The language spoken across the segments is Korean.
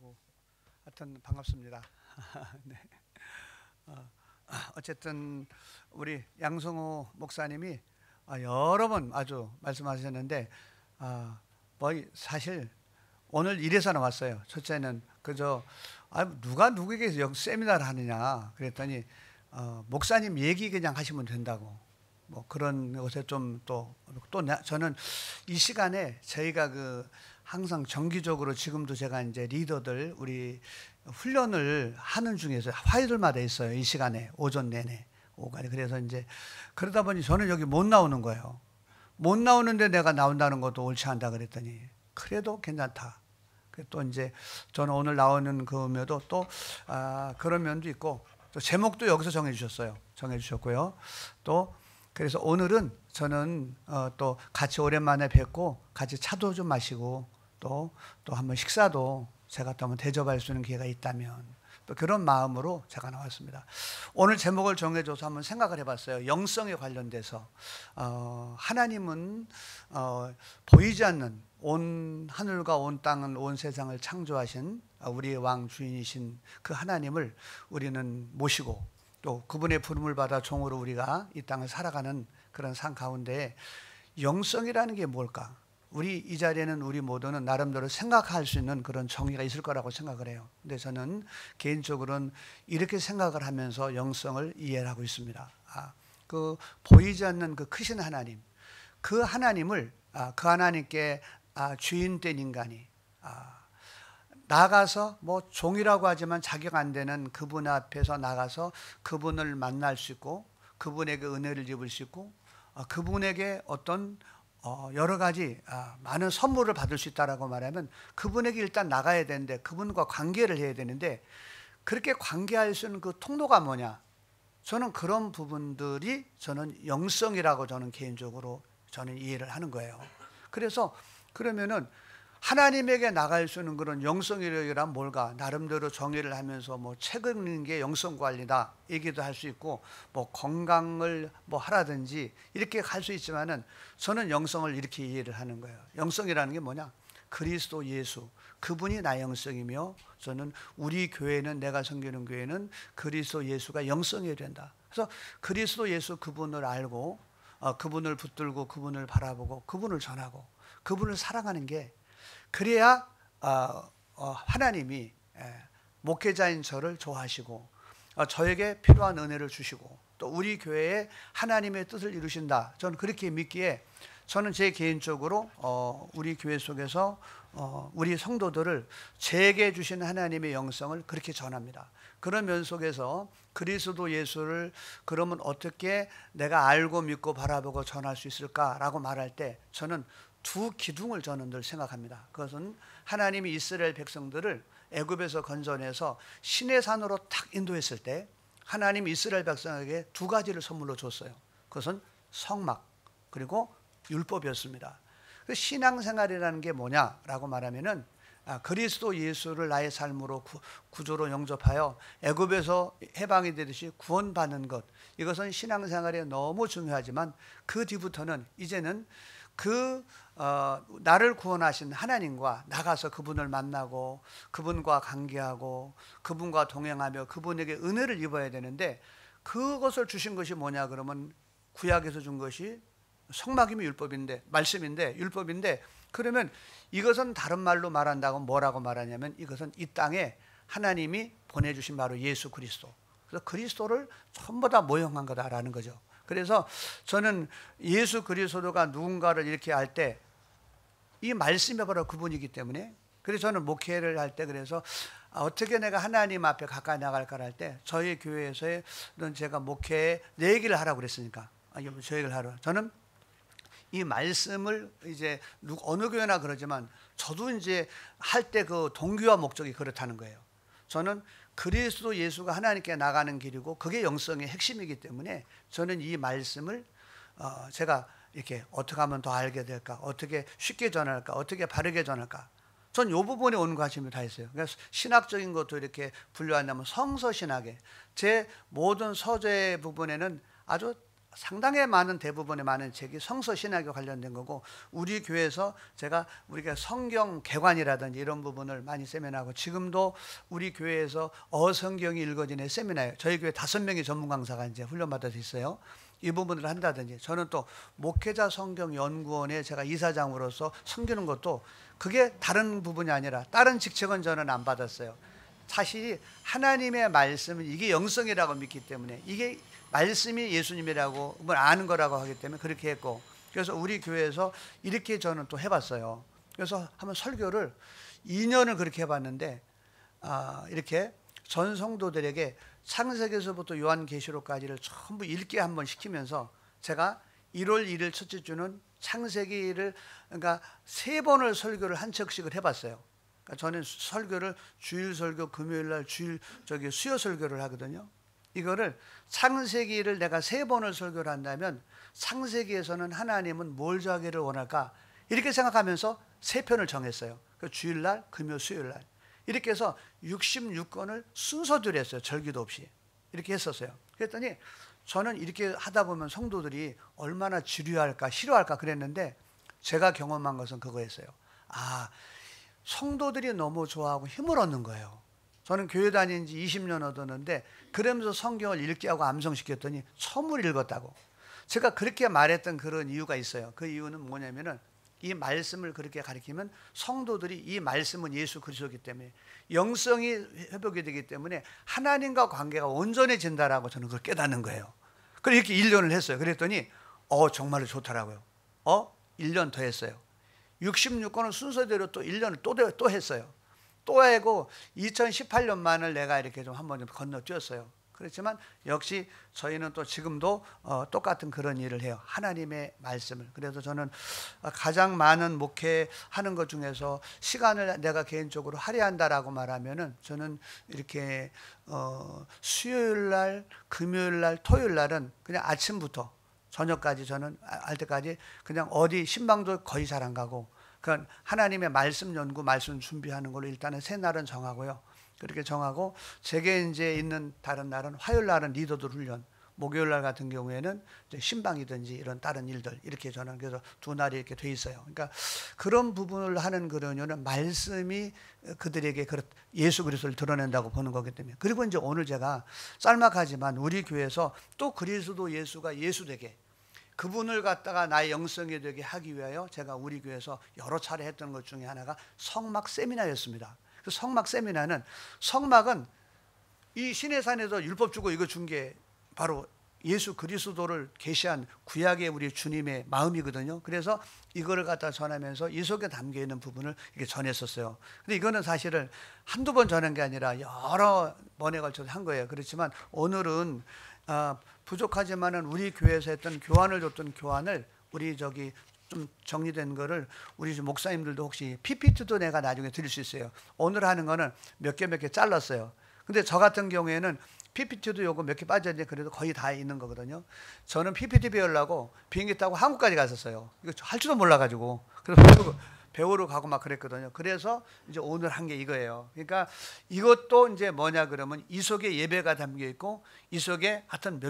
아이고, 하여튼 반갑습니다. 네. 어쨌든 우리 양성호 목사님이 여러 번 아주 말씀하셨는데, 뭐 사실 오늘 이래서 나왔어요. 첫째는 그저 누가 누구에게 세미나를 하느냐 그랬더니 목사님 얘기 그냥 하시면 된다고. 뭐 그런 것에 좀 또 저는 이 시간에 저희가 항상 정기적으로 지금도 제가 이제 리더들 우리 훈련을 하는 중에서 화요일마다 있어요. 이 시간에 오전 내내 오간에. 그래서 이제 그러다 보니 저는 여기 못 나오는 거예요. 못 나오는데 내가 나온다는 것도 옳지 않다 그랬더니 그래도 괜찮다. 또 이제 저는 오늘 나오는 그 면도 또 그런 면도 있고, 또 제목도 여기서 정해 주셨어요. 정해 주셨고요. 또 그래서 오늘은 저는 또 같이 오랜만에 뵙고 같이 차도 좀 마시고 또 한번 식사도 제가 또 한번 대접할 수 있는 기회가 있다면 또 그런 마음으로 제가 나왔습니다. 오늘 제목을 정해줘서 한번 생각을 해봤어요. 영성에 관련돼서 하나님은 보이지 않는 온 하늘과 온 땅을 온 세상을 창조하신 우리의 왕 주인이신 그 하나님을 우리는 모시고 또 그분의 부름을 받아 종으로 우리가 이 땅을 살아가는 그런 삶 가운데 영성이라는 게 뭘까? 우리 이 자리에는 우리 모두는 나름대로 생각할 수 있는 그런 정의가 있을 거라고 생각을 해요. 근데 저는 개인적으로는 이렇게 생각을 하면서 영성을 이해를 하고 있습니다. 그 보이지 않는 그 크신 하나님, 그 하나님을 그 하나님께 주인된 인간이 나가서 뭐 종이라고 하지만 자격 안 되는 그분 앞에서 나가서 그분을 만날 수 있고 그분에게 은혜를 입을 수 있고 그분에게 어떤 여러 가지 많은 선물을 받을 수 있다라고 말하면 그분에게 일단 나가야 되는데 그분과 관계를 해야 되는데 그렇게 관계할 수 있는 그 통로가 뭐냐? 저는 그런 부분들이 저는 영성이라고 저는 개인적으로 저는 이해를 하는 거예요. 그래서 그러면은 하나님에게 나갈 수 있는 그런 영성이란 뭘까? 나름대로 정의를 하면서 뭐 책 읽는 게 영성 관리다 얘기도 할 수 있고 뭐 건강을 뭐 하라든지 이렇게 할 수 있지만은 저는 영성을 이렇게 이해를 하는 거예요. 영성이라는 게 뭐냐? 그리스도 예수 그분이 나의 영성이며 저는 우리 교회는 내가 섬기는 교회는 그리스도 예수가 영성이 된다. 그래서 그리스도 예수 그분을 알고 그분을 붙들고 그분을 바라보고 그분을 전하고 그분을 사랑하는 게 그래야 하나님이 목회자인 저를 좋아하시고 저에게 필요한 은혜를 주시고 또 우리 교회에 하나님의 뜻을 이루신다. 저는 그렇게 믿기에 저는 제 개인적으로 우리 교회 속에서 우리 성도들을 제게 주신 하나님의 영성을 그렇게 전합니다. 그런 면 속에서 그리스도 예수를 그러면 어떻게 내가 알고 믿고 바라보고 전할 수 있을까라고 말할 때 저는 두 기둥을 저는 늘 생각합니다. 그것은 하나님이 이스라엘 백성들을 애굽에서 건져내서 시내산으로 탁 인도했을 때 하나님이 이스라엘 백성에게 두 가지를 선물로 줬어요. 그것은 성막 그리고 율법이었습니다. 신앙생활이라는 게 뭐냐라고 말하면은 그리스도 예수를 나의 삶으로 구조로 영접하여 애굽에서 해방이 되듯이 구원받는 것, 이것은 신앙생활에 너무 중요하지만 그 뒤부터는 이제는 나를 구원하신 하나님과 나가서 그분을 만나고 그분과 관계하고 그분과 동행하며 그분에게 은혜를 입어야 되는데 그것을 주신 것이 뭐냐 그러면 구약에서 준 것이 성막이면 율법인데 말씀인데 율법인데 그러면 이것은 다른 말로 말한다고 뭐라고 말하냐면 이것은 이 땅에 하나님이 보내주신 바로 예수 그리스도. 그래서 그리스도를 전부 다 모형한 거다라는 거죠. 그래서 저는 예수 그리스도가 누군가를 이렇게 할 때 이 말씀이 바로 그분이기 때문에 그래서 저는 목회를 할 때 그래서 어떻게 내가 하나님 앞에 가까이 나갈까 할 때 저희 교회에서는 제가 목회에 내 얘기를 하라고 그랬으니까 저 얘기를 하러 저는 이 말씀을 이제 어느 교회나 그러지만 저도 이제 할 때 그 동기와 목적이 그렇다는 거예요. 저는 그리스도 예수가 하나님께 나가는 길이고 그게 영성의 핵심이기 때문에 저는 이 말씀을 제가 이렇게 어떻게 하면 더 알게 될까, 어떻게 쉽게 전할까, 어떻게 바르게 전할까. 전 이 부분에 온 관심이 다 있어요. 그래서 신학적인 것도 이렇게 분류한다면 성서신학에 제 모든 서재 부분에는 아주 상당히 많은 대부분의 많은 책이 성서 신학에 관련된 거고, 우리 교회에서 우리가 성경 개관이라든지 이런 부분을 많이 세미나하고, 지금도 우리 교회에서 어성경이 읽어지는 세미나예요. 저희 교회 5명의 전문 강사가 이제 훈련받아서 있어요. 이 부분을 한다든지, 저는 또 목회자 성경 연구원에 제가 이사장으로서 섬기는 것도, 그게 다른 부분이 아니라 다른 직책은 저는 안 받았어요. 사실 하나님의 말씀은 이게 영성이라고 믿기 때문에, 이게 말씀이 예수님이라고 아는 거라고 하기 때문에 그렇게 했고, 그래서 우리 교회에서 이렇게 저는 또 해봤어요. 그래서 한번 설교를 2년을 그렇게 해봤는데, 이렇게 전 성도들에게 창세기에서부터 요한계시록까지를 전부 읽게 한번 시키면서, 제가 1월 1일 첫째 주는 창세기를 그러니까 3번을 설교를 한 척씩을 해봤어요. 그러니까 저는 설교를 주일 설교, 금요일 날 수요 설교를 하거든요. 이거를 창세기를 내가 3번을 설교를 한다면, 창세기에서는 하나님은 뭘 하기를 원할까, 이렇게 생각하면서 3편을 정했어요. 주일날, 금요, 수요일날 이렇게 해서 66권을 순서대로 했어요. 절기도 없이 이렇게 했었어요. 그랬더니 저는 이렇게 하다 보면 성도들이 얼마나 지루할까, 싫어할까 그랬는데, 제가 경험한 것은 그거였어요. 성도들이 너무 좋아하고 힘을 얻는 거예요. 저는 교회 다닌 지 20년 얻었는데, 그러면서 성경을 읽게 하고 암송시켰더니 처음으로 읽었다고. 제가 그렇게 말했던 그런 이유가 있어요. 그 이유는 뭐냐면은, 이 말씀을 그렇게 가르치면 성도들이 이 말씀은 예수 그리스도이기 때문에 영성이 회복이 되기 때문에 하나님과 관계가 온전해진다라고 저는 그걸 깨닫는 거예요. 그래서 이렇게 1년을 했어요. 그랬더니 정말로 좋더라고요. 1년 더 했어요. 66권은 순서대로 또 1년을 또 했어요. 또 하고 2018년만을 내가 이렇게 좀 한번 건너뛰었어요. 그렇지만 역시 저희는 또 지금도 똑같은 그런 일을 해요. 하나님의 말씀을. 그래서 저는 가장 많은 목회하는 것 중에서 시간을 내가 개인적으로 할애한다라고 말하면은, 저는 이렇게 수요일 날, 금요일 날, 토요일 날은 그냥 아침부터 저녁까지, 저는 할 때까지 그냥 어디 신방도 거의 잘 안 가고, 그러니까 하나님의 말씀 연구, 말씀 준비하는 걸로 일단은 새 날은 정하고요. 그렇게 정하고, 제게 이제 있는 다른 날은, 화요일 날은 리더들 훈련, 목요일 날 같은 경우에는 이제 신방이든지 이런 다른 일들, 이렇게 저는 그래서 2날이 이렇게 돼 있어요. 그러니까 그런 부분을 하는 그러냐는 말씀이 그들에게 예수 그리스도를 드러낸다고 보는 거기 때문에. 그리고 이제 오늘 제가 짤막하지만 우리 교회에서 또 그리스도 예수가 예수되게, 그분을 갖다가 나의 영성이 되게 하기 위하여 제가 우리 교회에서 여러 차례 했던 것 중에 하나가 성막 세미나였습니다. 그 성막 세미나는, 성막은 이 시내산에서 율법 주고 이거 준 게 바로 예수 그리스도를 계시한 구약의 우리 주님의 마음이거든요. 그래서 이거를 갖다 전하면서 이 속에 담겨 있는 부분을 이렇게 전했었어요. 근데 이거는 사실은 한두 번 전한 게 아니라 여러 번에 걸쳐서 한 거예요. 그렇지만 오늘은 부족하지만은 우리 교회에서 했던 교환을 줬던 교환을, 우리 좀 정리된 거를 우리 목사님들도 혹시 PPT도 내가 나중에 드릴 수 있어요. 오늘 하는 거는 몇 개 잘랐어요. 근데 저 같은 경우에는 PPT도 요거 몇 개 빠졌는데 그래도 거의 다 있는 거거든요. 저는 PPT 배우려고 비행기 타고 한국까지 갔었어요. 이거 할 줄도 몰라가지고. 그래서 배우러 가고 막 그랬거든요. 그래서 이제 오늘 한 게 이거예요. 그러니까 이것도 이제 뭐냐 그러면, 이 속에 예배가 담겨 있고, 이 속에 하여튼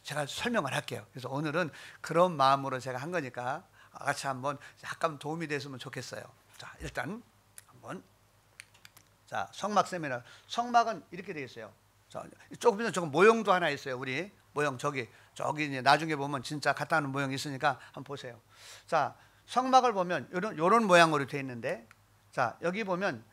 제가 설명을 할게요. 그래서 오늘은 그런 마음으로 제가 한 거니까 같이 한번 약간 도움이 됐으면 좋겠어요. 자, 일단 한번, 자, 성막 세미나. 성막은 이렇게 되어 있어요. 자, 조금 있으면 조금 모형도 하나 있어요. 우리 모형 저기 이제 나중에 보면 진짜 갖다 놓은 모형이 있으니까 한번 보세요. 자, 성막을 보면 요런 모양으로 되어 있는데, 자, 여기 보면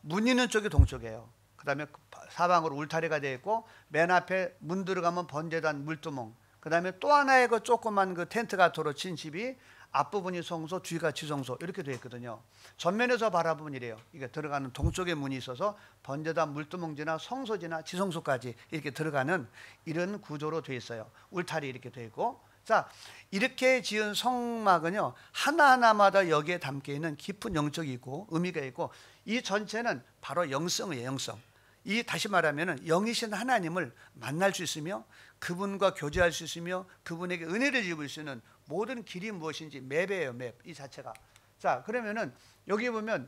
문 있는 쪽이 동쪽이에요. 그 다음에 사방으로 울타리가 되어 있고, 맨 앞에 문 들어가면 번제단 물두멍, 그 다음에 또 하나의 그 조그만 그 텐트 가토로 친 집이 앞부분이 성소, 뒤가 지성소 이렇게 되어 있거든요. 전면에서 바라보면 이래요. 이게 들어가는 동쪽에 문이 있어서 번제단 물두멍지나 성소지나 지성소까지 이렇게 들어가는 이런 구조로 되어 있어요. 울타리 이렇게 되어 있고, 자, 이렇게 지은 성막은요, 하나하나마다 여기에 담겨 있는 깊은 영적이 있고 의미가 있고, 이 전체는 바로 영성이에요. 영성. 이 다시 말하면은 영이신 하나님을 만날 수 있으며, 그분과 교제할 수 있으며, 그분에게 은혜를 입을 수 있는 모든 길이 무엇인지 맵이에요. 맵 이 자체가. 자, 그러면은 여기 보면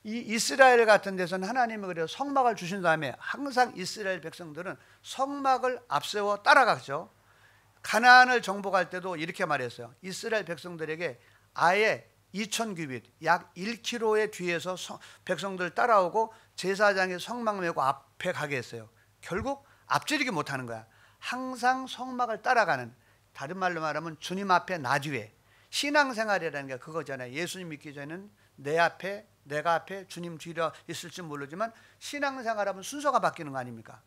이 이스라엘 같은 데서는 하나님이 그래서 성막을 주신 다음에 항상 이스라엘 백성들은 성막을 앞세워 따라갔죠. 가나안을 정복할 때도 이렇게 말했어요. 이스라엘 백성들에게 아예 2000규빗 약 1km의 뒤에서 백성들 따라오고 제사장이 성막 메고 앞에 가게 했어요. 결국 앞지르기 못하는 거야. 항상 성막을 따라가는, 다른 말로 말하면 주님 앞에 나 뒤에. 신앙생활이라는 게 그거잖아요. 예수님 믿기 전에는 내가 앞에 주님 뒤로 있을지 모르지만 신앙생활하면 순서가 바뀌는 거 아닙니까?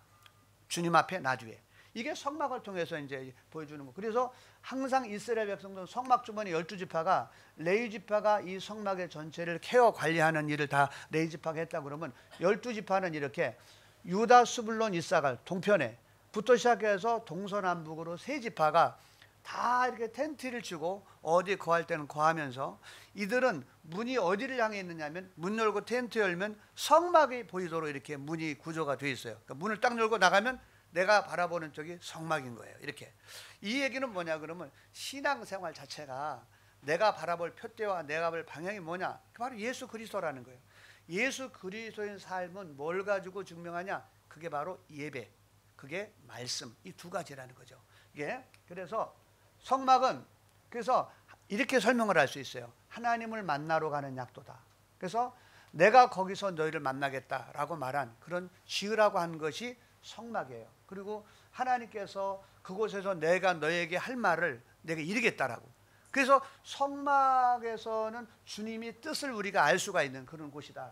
주님 앞에 나 뒤에. 이게 성막을 통해서 이제 보여주는 거. 그래서 항상 이스라엘 백성들은 성막 주머니 12지파가, 레위 지파가 이 성막의 전체를 케어 관리하는 일을 다 레위 지파가 했다 그러면 12지파는 이렇게 유다, 스불론, 이사갈 동편에부터 시작해서 동서남북으로 세 지파가 다 이렇게 텐트를 치고 어디 거할 때는 거하면서, 이들은 문이 어디를 향해 있느냐면 문 열고 텐트 열면 성막이 보이도록 이렇게 문이 구조가 되어 있어요. 그러니까 문을 딱 열고 나가면 내가 바라보는 쪽이 성막인 거예요. 이렇게. 이 얘기는 뭐냐 그러면 신앙생활 자체가 내가 바라볼 표대와 내가 볼 방향이 뭐냐, 바로 예수 그리스도라는 거예요. 예수 그리스도인 삶은 뭘 가지고 증명하냐, 그게 바로 예배, 그게 말씀, 이 두 가지라는 거죠. 이게 그래서 성막은, 그래서 이렇게 설명을 할 수 있어요. 하나님을 만나러 가는 약도다. 그래서 내가 거기서 너희를 만나겠다라고 말한 그런 지으라고 한 것이 성막이에요. 그리고 하나님께서 그곳에서 내가 너에게 할 말을 내가 이루겠다라고. 그래서 성막에서는 주님이 뜻을 우리가 알 수가 있는 그런 곳이다.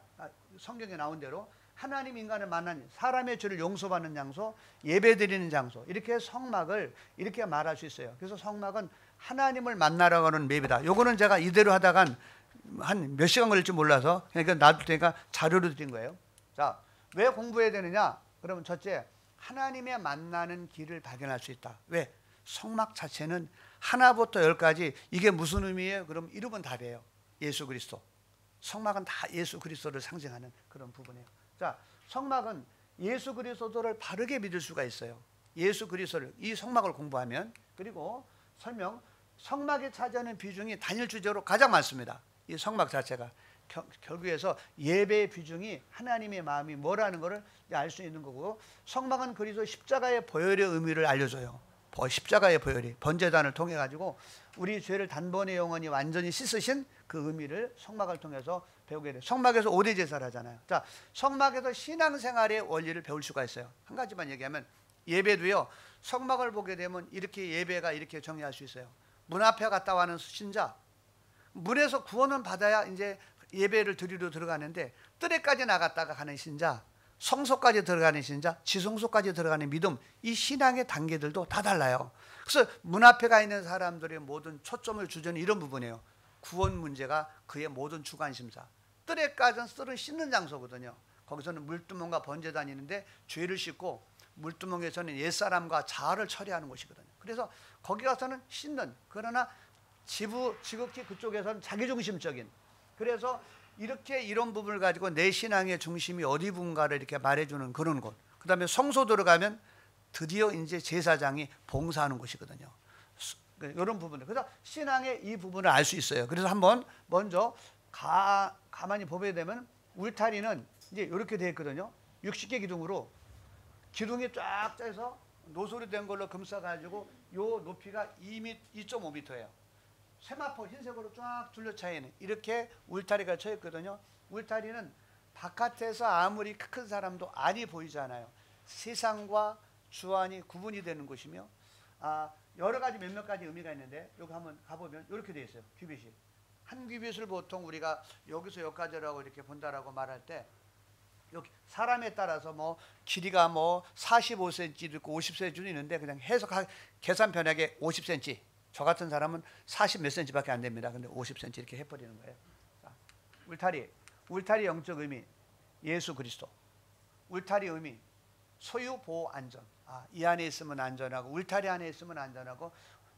성경에 나온 대로 하나님 인간을 만나는, 사람의 죄를 용서받는 장소, 예배드리는 장소, 이렇게 성막을 이렇게 말할 수 있어요. 그래서 성막은 하나님을 만나러 가는 맵이다. 요거는 제가 이대로 하다간 한 몇 시간 걸릴지 몰라서 그러니까 놔둘 테니까 자료로 드린 거예요. 자, 왜 공부해야 되느냐? 그러면 첫째, 하나님의 만나는 길을 발견할 수 있다. 왜? 성막 자체는 하나부터 열까지 이게 무슨 의미예요? 그럼 이름은 답이에요. 예수 그리스도. 성막은 다 예수 그리스도를 상징하는 그런 부분이에요. 자, 성막은 예수 그리스도를 바르게 믿을 수가 있어요. 예수 그리스도를, 이 성막을 공부하면. 그리고 설명, 성막이 차지하는 비중이 단일 주제로 가장 많습니다. 이 성막 자체가 결국에서 예배의 비중이 하나님의 마음이 뭐라는 것을 알 수 있는 거고, 성막은 그리스도 십자가의 보혈의 의미를 알려줘요. 십자가의 보혈이 번제단을 통해 가지고 우리 죄를 단번에 영원히 완전히 씻으신 그 의미를 성막을 통해서 배우게 돼요. 성막에서 5대 제사를 하잖아요. 자, 성막에서 신앙생활의 원리를 배울 수가 있어요. 한 가지만 얘기하면 예배도요, 성막을 보게 되면 이렇게 예배가 이렇게 정의할 수 있어요. 문 앞에 갔다 와는 신자, 문에서 구원은 받아야 이제 예배를 드리러 들어가는데, 뜰에까지 나갔다가 가는 신자, 성소까지 들어가는 신자, 지성소까지 들어가는 믿음, 이 신앙의 단계들도 다 달라요. 그래서 문 앞에 가 있는 사람들의 모든 초점을 주저는 이런 부분이에요. 구원 문제가 그의 모든 주관심사. 뜰에까지는 뜰은 씻는 장소거든요. 거기서는 물두멍과 번제단이 있는데 죄를 씻고, 물두멍에서는 옛사람과 자아를 처리하는 곳이거든요. 그래서 거기 가서는 씻는, 그러나 지극히 그쪽에서는 자기중심적인, 그래서 이렇게 이런 부분을 가지고 내 신앙의 중심이 어디 부분가를 이렇게 말해주는 그런 곳. 그 다음에 성소 들어가면 드디어 이제 제사장이 봉사하는 곳이거든요. 이런 부분들. 그래서 신앙의 이 부분을 알 수 있어요. 그래서 한번 먼저 가만히 보게 되면 울타리는 이제 이렇게 되어 있거든요. 60개 기둥으로, 기둥이 쫙 짜서 노소리 된 걸로 감싸가지고 요 높이가 2.5m예요. 세마포 흰색으로 쫙 둘러차 있는 이렇게 울타리가 쳐 있거든요. 울타리는 바깥에서 아무리 큰 사람도 안이 보이잖아요. 세상과 주안이 구분이 되는 곳이며, 여러 가지 몇몇 가지 의미가 있는데, 여기 한번 가보면 이렇게 되어 있어요. 규빗이. 한 규빗을 보통 우리가 여기서 여기까지라고 이렇게 본다라고 말할 때, 여기 사람에 따라서 뭐 길이가 뭐 45cm도 있고 50cm도 있는데, 그냥 계산 편하게 50cm. 저 같은 사람은 40 몇 cm밖에 안 됩니다. 근데 50cm 이렇게 해버리는 거예요. 자, 울타리 영적 의미, 예수 그리스도. 울타리 의미, 소유, 보호, 안전. 이 안에 있으면 안전하고, 울타리 안에 있으면 안전하고,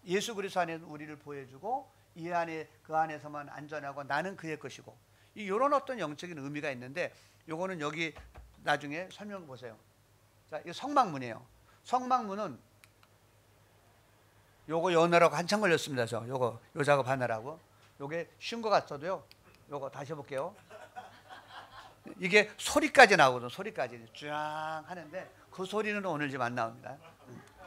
예수 그리스도 안에 우리를 보여주고, 이 안에 그 안에서만 안전하고, 나는 그의 것이고, 이런 어떤 영적인 의미가 있는데, 요거는 여기 나중에 설명 보세요. 자, 이 성막문이에요. 성막문은 요거 여느라고 한참 걸렸습니다. 요 작업 하느라고. 요게 쉬운 것 같아도요. 요거 다시 해볼게요. 이게 소리까지 나오거든. 소리까지 쫙 하는데 그 소리는 오늘 좀 안 나옵니다.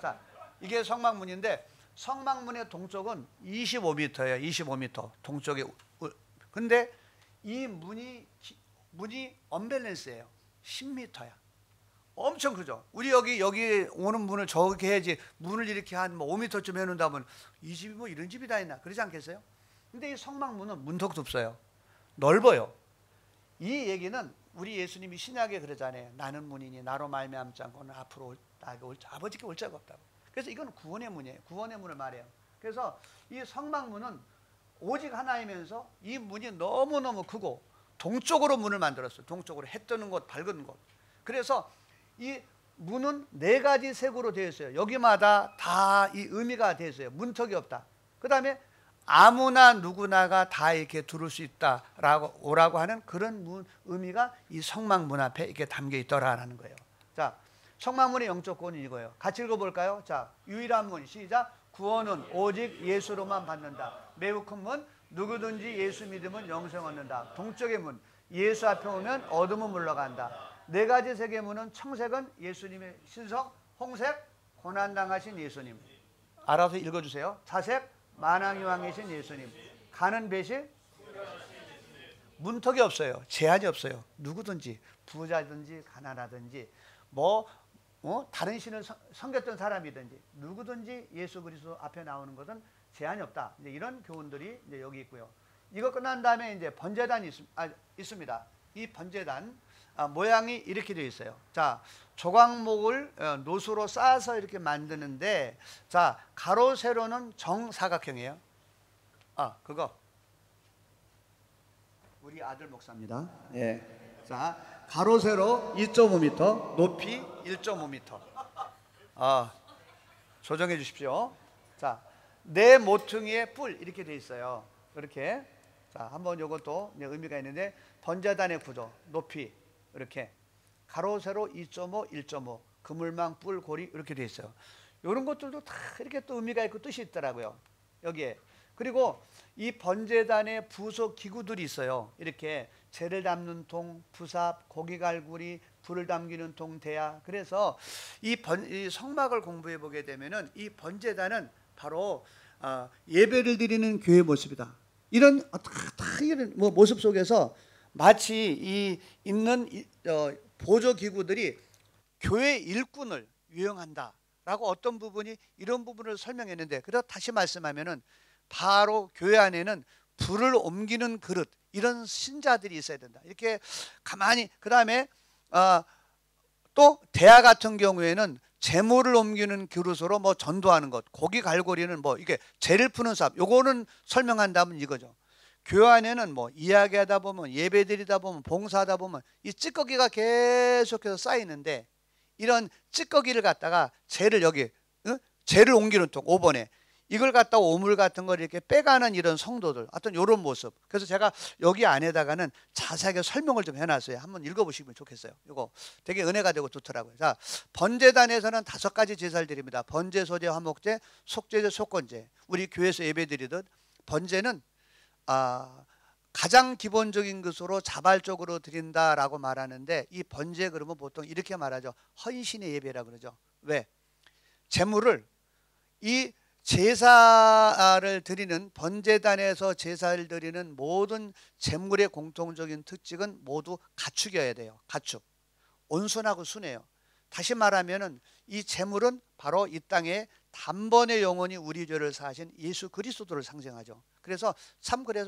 자, 이게 성막문인데, 성막문의 동쪽은 25m예요. 25m 동쪽에. 근데 이 문이 언밸런스예요. 10m야. 엄청 크죠. 우리 여기 오는 문을 저렇게 해야지, 문을 이렇게 한 뭐 5m쯤 해놓는다면 이 집이 뭐 이런 집이 다 있나 그러지 않겠어요? 근데 이 성막문은 문턱도 없어요. 넓어요. 이 얘기는 우리 예수님이 신약에 그러잖아요. 나는 문이니 나로 말미암지 않고는 앞으로 아버지께 올 자가 없다고. 그래서 이건 구원의 문이에요. 구원의 문을 말해요. 그래서 이 성막문은 오직 하나이면서 이 문이 너무너무 크고 동쪽으로 문을 만들었어요. 동쪽으로 해 뜨는 곳, 밝은 곳. 그래서 이 문은 4가지 색으로 되어 있어요. 여기마다 다 이 의미가 되어 있어요. 문턱이 없다. 그 다음에 아무나 누구나가 다 이렇게 들을 수 있다라고 오라고 하는 그런 의미가 이 성막문 앞에 이렇게 담겨 있더라라는 거예요. 자, 성막문의 영적 구원은 이거예요. 같이 읽어볼까요? 자, 유일한 문, 시작. 구원은 오직 예수로만 받는다. 매우 큰 문, 누구든지 예수 믿으면 영생 얻는다. 동쪽의 문, 예수 앞에 오면 어둠은 물러간다. 4가지 색의 문은 청색은 예수님의 신성, 홍색 고난당하신 예수님. 알아서 읽어주세요. 자색 만왕의 왕이신 예수님. 가는 배실 문턱이 없어요. 제한이 없어요. 누구든지 부자든지 가난하든지 다른 신을 섬겼던 사람이든지 누구든지 예수 그리스도 앞에 나오는 것은 제한이 없다. 이제 이런 교훈들이 이제 여기 있고요. 이거 끝난 다음에 이제 번제단이 있습니다. 이 번제단 모양이 이렇게 되어 있어요. 자, 조각목을 노수로 쌓아서 이렇게 만드는데, 자, 가로 세로는 정사각형이에요. 그거 우리 아들 목사입니다. 예. 자, 가로 세로 2.5m, 높이 1.5m. 조정해 주십시오. 자, 네 모퉁이의 뿔 이렇게 돼 있어요. 이렇게. 자, 한번 요것도 의미가 있는데, 번제단의 구조, 높이 이렇게 가로 세로 2.5, 1.5, 그물망, 뿔, 고리 이렇게 돼 있어요. 이런 것들도 다 이렇게 또 의미가 있고 뜻이 있더라고요. 여기에. 그리고 이 번제단의 부속 기구들이 있어요. 이렇게 재를 담는 통, 부삽, 고기 갈구리, 불을 담기는 통, 대야. 그래서 이 성막을 공부해 보게 되면은 이 번제단은 바로 예배를 드리는 교회 모습이다. 이런 모습 속에서 마치 이 있는 보조 기구들이 교회 일꾼을 유형한다라고 어떤 부분이 이런 부분을 설명했는데, 그래서 다시 말씀하면은 바로 교회 안에는 불을 옮기는 그릇, 이런 신자들이 있어야 된다. 이렇게 가만히. 그 다음에 또 대야 같은 경우에는 재물을 옮기는 그릇으로 전도하는 것, 고기 갈고리는 이게 재를 푸는 삽, 요거는 설명한다면 이거죠. 교회 안에는 이야기하다 보면, 예배 드리다 보면, 봉사하다 보면 이 찌꺼기가 계속해서 쌓이는데, 이런 찌꺼기를 갖다가 재를 재를 옮기는 통 5번에 이걸 갖다 오물 같은 걸 이렇게 빼가는 이런 성도들, 어떤 이런 모습. 그래서 제가 여기 안에다가는 자세하게 설명을 좀 해놨어요. 한번 읽어보시면 좋겠어요. 이거 되게 은혜가 되고 좋더라고요. 자, 번제단에서는 5가지 제사를 드립니다. 번제, 소제, 화목제, 속제제, 속건제. 우리 교회에서 예배드리듯 번제는 가장 기본적인 것으로 자발적으로 드린다라고 말하는데, 이 번제 그러면 보통 이렇게 말하죠. 헌신의 예배라 그러죠. 왜? 제물을, 이 제사를 드리는, 번제단에서 제사를 드리는 모든 제물의 공통적인 특징은 모두 가축이어야 돼요. 가축. 온순하고 순해요. 다시 말하면은 이 제물은 바로 이 땅에 단번에 영원히 우리 죄를 사하신 예수 그리스도를 상징하죠. 그래서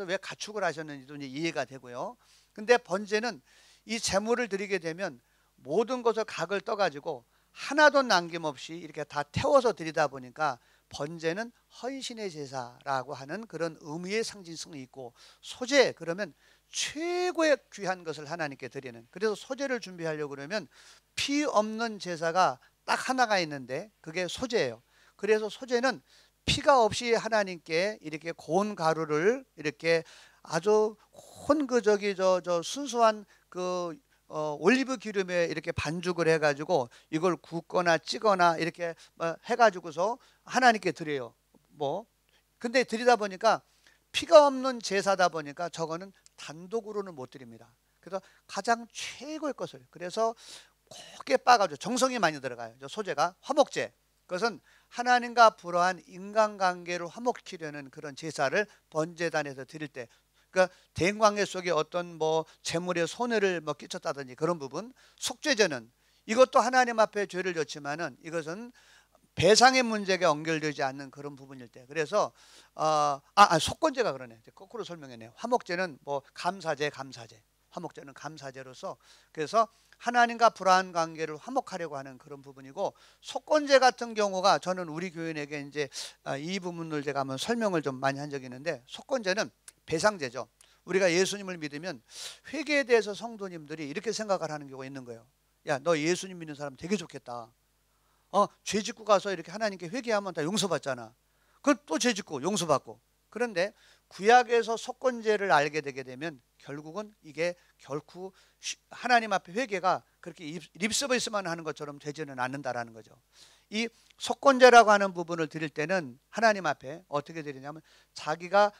왜 가축을 하셨는지도 이제 이해가 되고요. 근데 번제는 이 제물을 드리게 되면 모든 것을 각을 떠가지고 하나도 남김없이 이렇게 다 태워서 드리다 보니까 번제는 헌신의 제사라고 하는 그런 의미의 상징성이 있고, 소제 그러면 최고의 귀한 것을 하나님께 드리는, 그래서 소제를 준비하려고 그러면 피 없는 제사가 딱 하나가 있는데 그게 소제예요. 그래서 소제는 피가 없이 하나님께 이렇게 고운 가루를 이렇게 아주 순수한 올리브 기름에 이렇게 반죽을 해가지고 이걸 굽거나 찌거나 이렇게 해가지고서 하나님께 드려요. 근데 드리다 보니까 피가 없는 제사다 보니까 저거는 단독으로는 못 드립니다. 그래서 가장 최고의 것을, 그래서 곱게 빻아가지고 정성이 많이 들어가요. 소제가 화목제, 그것은 하나님과 불화한 인간관계를 화목시키려는 그런 제사를 번제단에서 드릴 때, 그러니까 대인관계 속에 어떤 뭐 재물에 손해를 뭐 끼쳤다든지 그런 부분, 속죄제는 이것도 하나님 앞에 죄를 졌지만은 이것은 배상의 문제가 연결되지 않는 그런 부분일 때, 그래서 속건제가 그러네. 거꾸로 설명했네요. 화목제는 뭐 감사제, 화목제는 감사제로서, 그래서 하나님과 불화한 관계를 화목하려고 하는 그런 부분이고, 속건제 같은 경우가 저는 우리 교인에게 이제 이 부분을 제가 한번 설명을 좀 많이 한 적이 있는데, 속건제는 배상제죠. 우리가 예수님을 믿으면 회개에 대해서 성도님들이 이렇게 생각을 하는 경우가 있는 거예요. 야, 너 예수님 믿는 사람 되게 좋겠다. 죄 짓고 가서 이렇게 하나님께 회개하면 다 용서받잖아. 그럼 또 죄 짓고 용서받고. 그런데 구약에서 속건제를 알게 되게 되면 결국은 이게 결코 하나님 앞에 회개가 그렇게 립서비스만 하는 것처럼 되지는 않는다라는 거죠. 이 속건제라고 하는 부분을 드릴 때는 하나님 앞에 어떻게 드리냐면, 자기가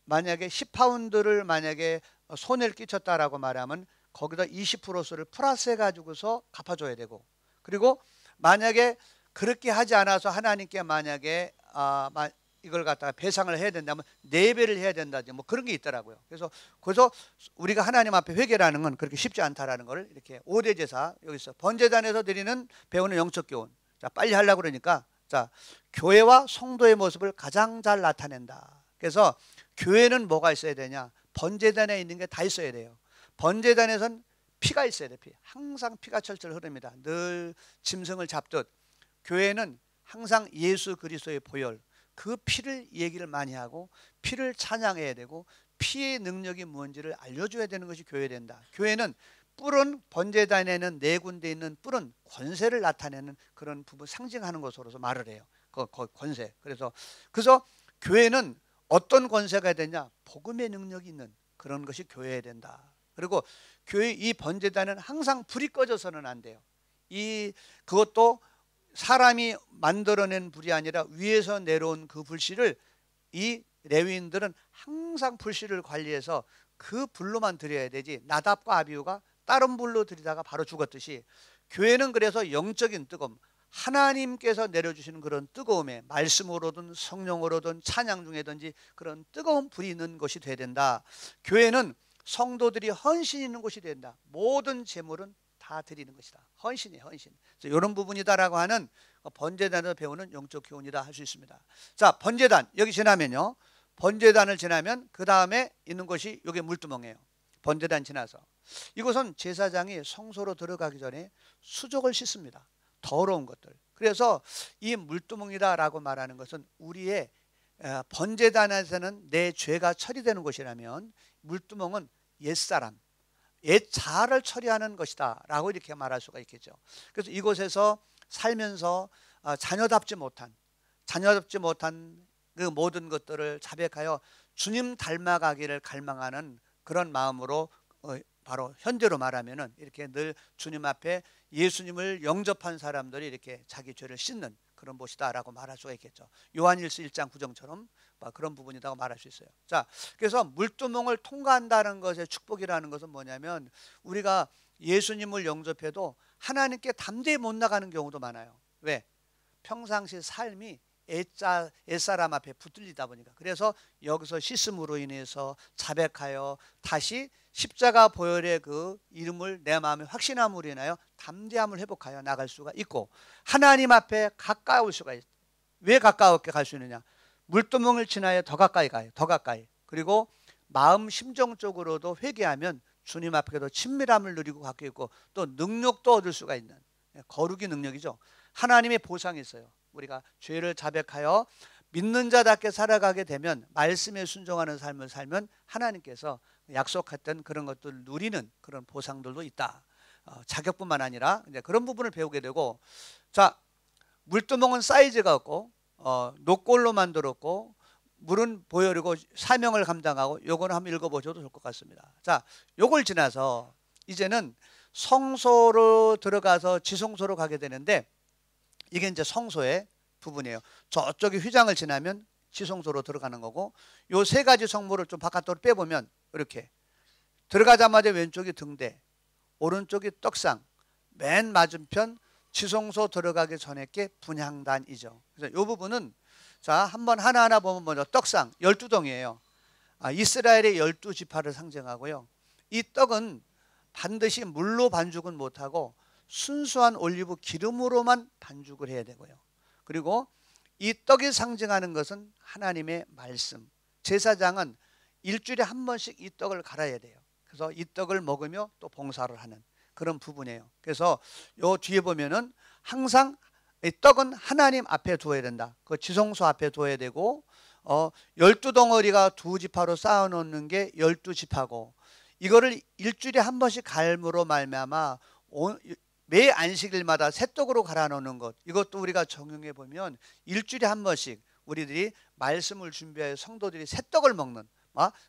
만약에 10파운드를 만약에 손해를 끼쳤다라고 말하면 거기다 20%를 플러스해 가지고서 갚아줘야 되고, 그리고 만약에 그렇게 하지 않아서 하나님께 만약에 이걸 갖다가 배상을 해야 된다면 4배를 해야 된다든지 뭐 그런 게 있더라고요. 그래서 우리가 하나님 앞에 회개라는 건 그렇게 쉽지 않다라는 걸 이렇게 5대 제사, 여기서 번제단에서 드리는 배우는 영적 교훈. 자, 빨리 하려고 그러니까, 자, 교회와 성도의 모습을 가장 잘 나타낸다. 그래서 교회는 뭐가 있어야 되냐? 번제단에 있는 게 다 있어야 돼요. 번제단에선 피가 있어야 돼. 항상 피가 철철 흐릅니다. 늘 짐승을 잡듯 교회는 항상 예수 그리스도의 보혈, 그 피를 얘기를 많이 하고 피를 찬양해야 되고 피의 능력이 뭔지를 알려줘야 되는 것이 교회 된다. 교회는 뿔은, 번제단에는 4군데 있는 뿔은 권세를 나타내는 그런 부분 상징하는 것으로서 말을 해요. 그 권세. 그래서 교회는 어떤 권세가 되냐? 복음의 능력이 있는 그런 것이 교회에 된다. 그리고 교회 이 번제단은 항상 불이 꺼져서는 안 돼요. 그것도 사람이 만들어낸 불이 아니라 위에서 내려온 그 불씨를 이 레위인들은 항상 불씨를 관리해서 그 불로만 드려야 되지, 나답과 아비후가 다른 불로 드리다가 바로 죽었듯이 교회는 그래서 영적인 뜨거움, 하나님께서 내려주시는 그런 뜨거움에 말씀으로든 성령으로든 찬양 중에든지 그런 뜨거운 불이 있는 것이 돼야 된다. 교회는 성도들이 헌신 있는 곳이 된다. 모든 재물은 다 드리는 것이다. 헌신이에요, 헌신. 그래서 이런 부분이다라고 하는 번제단에서 배우는 영적 교훈이다 할 수 있습니다. 자, 번제단 여기 지나면요, 번제단을 지나면 그 다음에 있는 것이 여기 물두멍이에요. 번제단 지나서 이곳은 제사장이 성소로 들어가기 전에 수족을 씻습니다. 더러운 것들. 그래서 이 물두멍이다라고 말하는 것은 우리의 번제단에서는 내 죄가 처리되는 곳이라면, 물두멍은 옛사람, 옛자아를 처리하는 것이다 라고 이렇게 말할 수가 있겠죠. 그래서 이곳에서 살면서 자녀답지 못한 그 모든 것들을 자백하여 주님 닮아가기를 갈망하는 그런 마음으로, 바로 현재로 말하면은 이렇게 늘 주님 앞에 예수님을 영접한 사람들이 이렇게 자기 죄를 씻는 그런 곳이다라고 말할 수가 있겠죠. 요한일서 1장 9절처럼 그런 부분이라고 말할 수 있어요. 자, 그래서 물두멍을 통과한다는 것의 축복이라는 것은 뭐냐면, 우리가 예수님을 영접해도 하나님께 담대히 못 나가는 경우도 많아요. 왜? 평상시 삶이 옛사람 앞에 붙들리다 보니까. 그래서 여기서 씻음으로 인해서 자백하여 다시 십자가 보혈의 그 이름을 내 마음에 확신함으로 인하여 담대함을 회복하여 나갈 수가 있고, 하나님 앞에 가까울 수가 있어요. 왜 가까웠게 갈 수 있느냐? 물두멍을 지나야 더 가까이 가요. 더 가까이. 그리고 마음 심정적으로도 회개하면 주님 앞에도 친밀함을 누리고 갖고 있고, 또 능력도 얻을 수가 있는, 거룩의 능력이죠. 하나님의 보상이 있어요. 우리가 죄를 자백하여 믿는 자답게 살아가게 되면, 말씀에 순종하는 삶을 살면 하나님께서 약속했던 그런 것들을 누리는 그런 보상들도 있다. 자격뿐만 아니라 이제 그런 부분을 배우게 되고, 자, 물두멍은 사이즈가 없고 녹골로 만들었고 물은 보혈이고 사명을 감당하고, 요거는 한번 읽어보셔도 좋을 것 같습니다. 자, 요걸 지나서 이제는 성소로 들어가서 지성소로 가게 되는데, 이게 이제 성소의 부분이에요. 저쪽에 휘장을 지나면 지성소로 들어가는 거고, 요 3가지 성물을 좀 바깥으로 빼보면 이렇게 들어가자마자 왼쪽이 등대, 오른쪽이 떡상, 맨 맞은편 지성소 들어가기 전에 게 분향단이죠. 그래서 이 부분은 자, 한번 하나하나 보면 먼저 떡상 12덩이에요. 이스라엘의 12지파를 상징하고요. 이 떡은 반드시 물로 반죽은 못하고 순수한 올리브 기름으로만 반죽을 해야 되고요. 그리고 이 떡이 상징하는 것은 하나님의 말씀. 제사장은 일주일에 한 번씩 이 떡을 갈아야 돼요. 그래서 이 떡을 먹으며 또 봉사를 하는 그런 부분이에요. 그래서 요 뒤에 보면은 항상 이 떡은 하나님 앞에 두어야 된다. 그 지성소 앞에 두어야 되고 12덩어리가 두 지파로 쌓아놓는 게 12지파고 이거를 일주일에 한 번씩 갈므로 말미암아 매 안식일마다 새 떡으로 갈아놓는 것, 이것도 우리가 적용해 보면 일주일에 한 번씩 우리들이 말씀을 준비하여 성도들이 새 떡을 먹는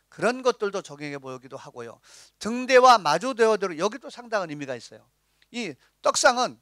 그런 것들도 적용해 보기도 하고요. 등대와 마주되어도 여기도 상당한 의미가 있어요. 이 떡상은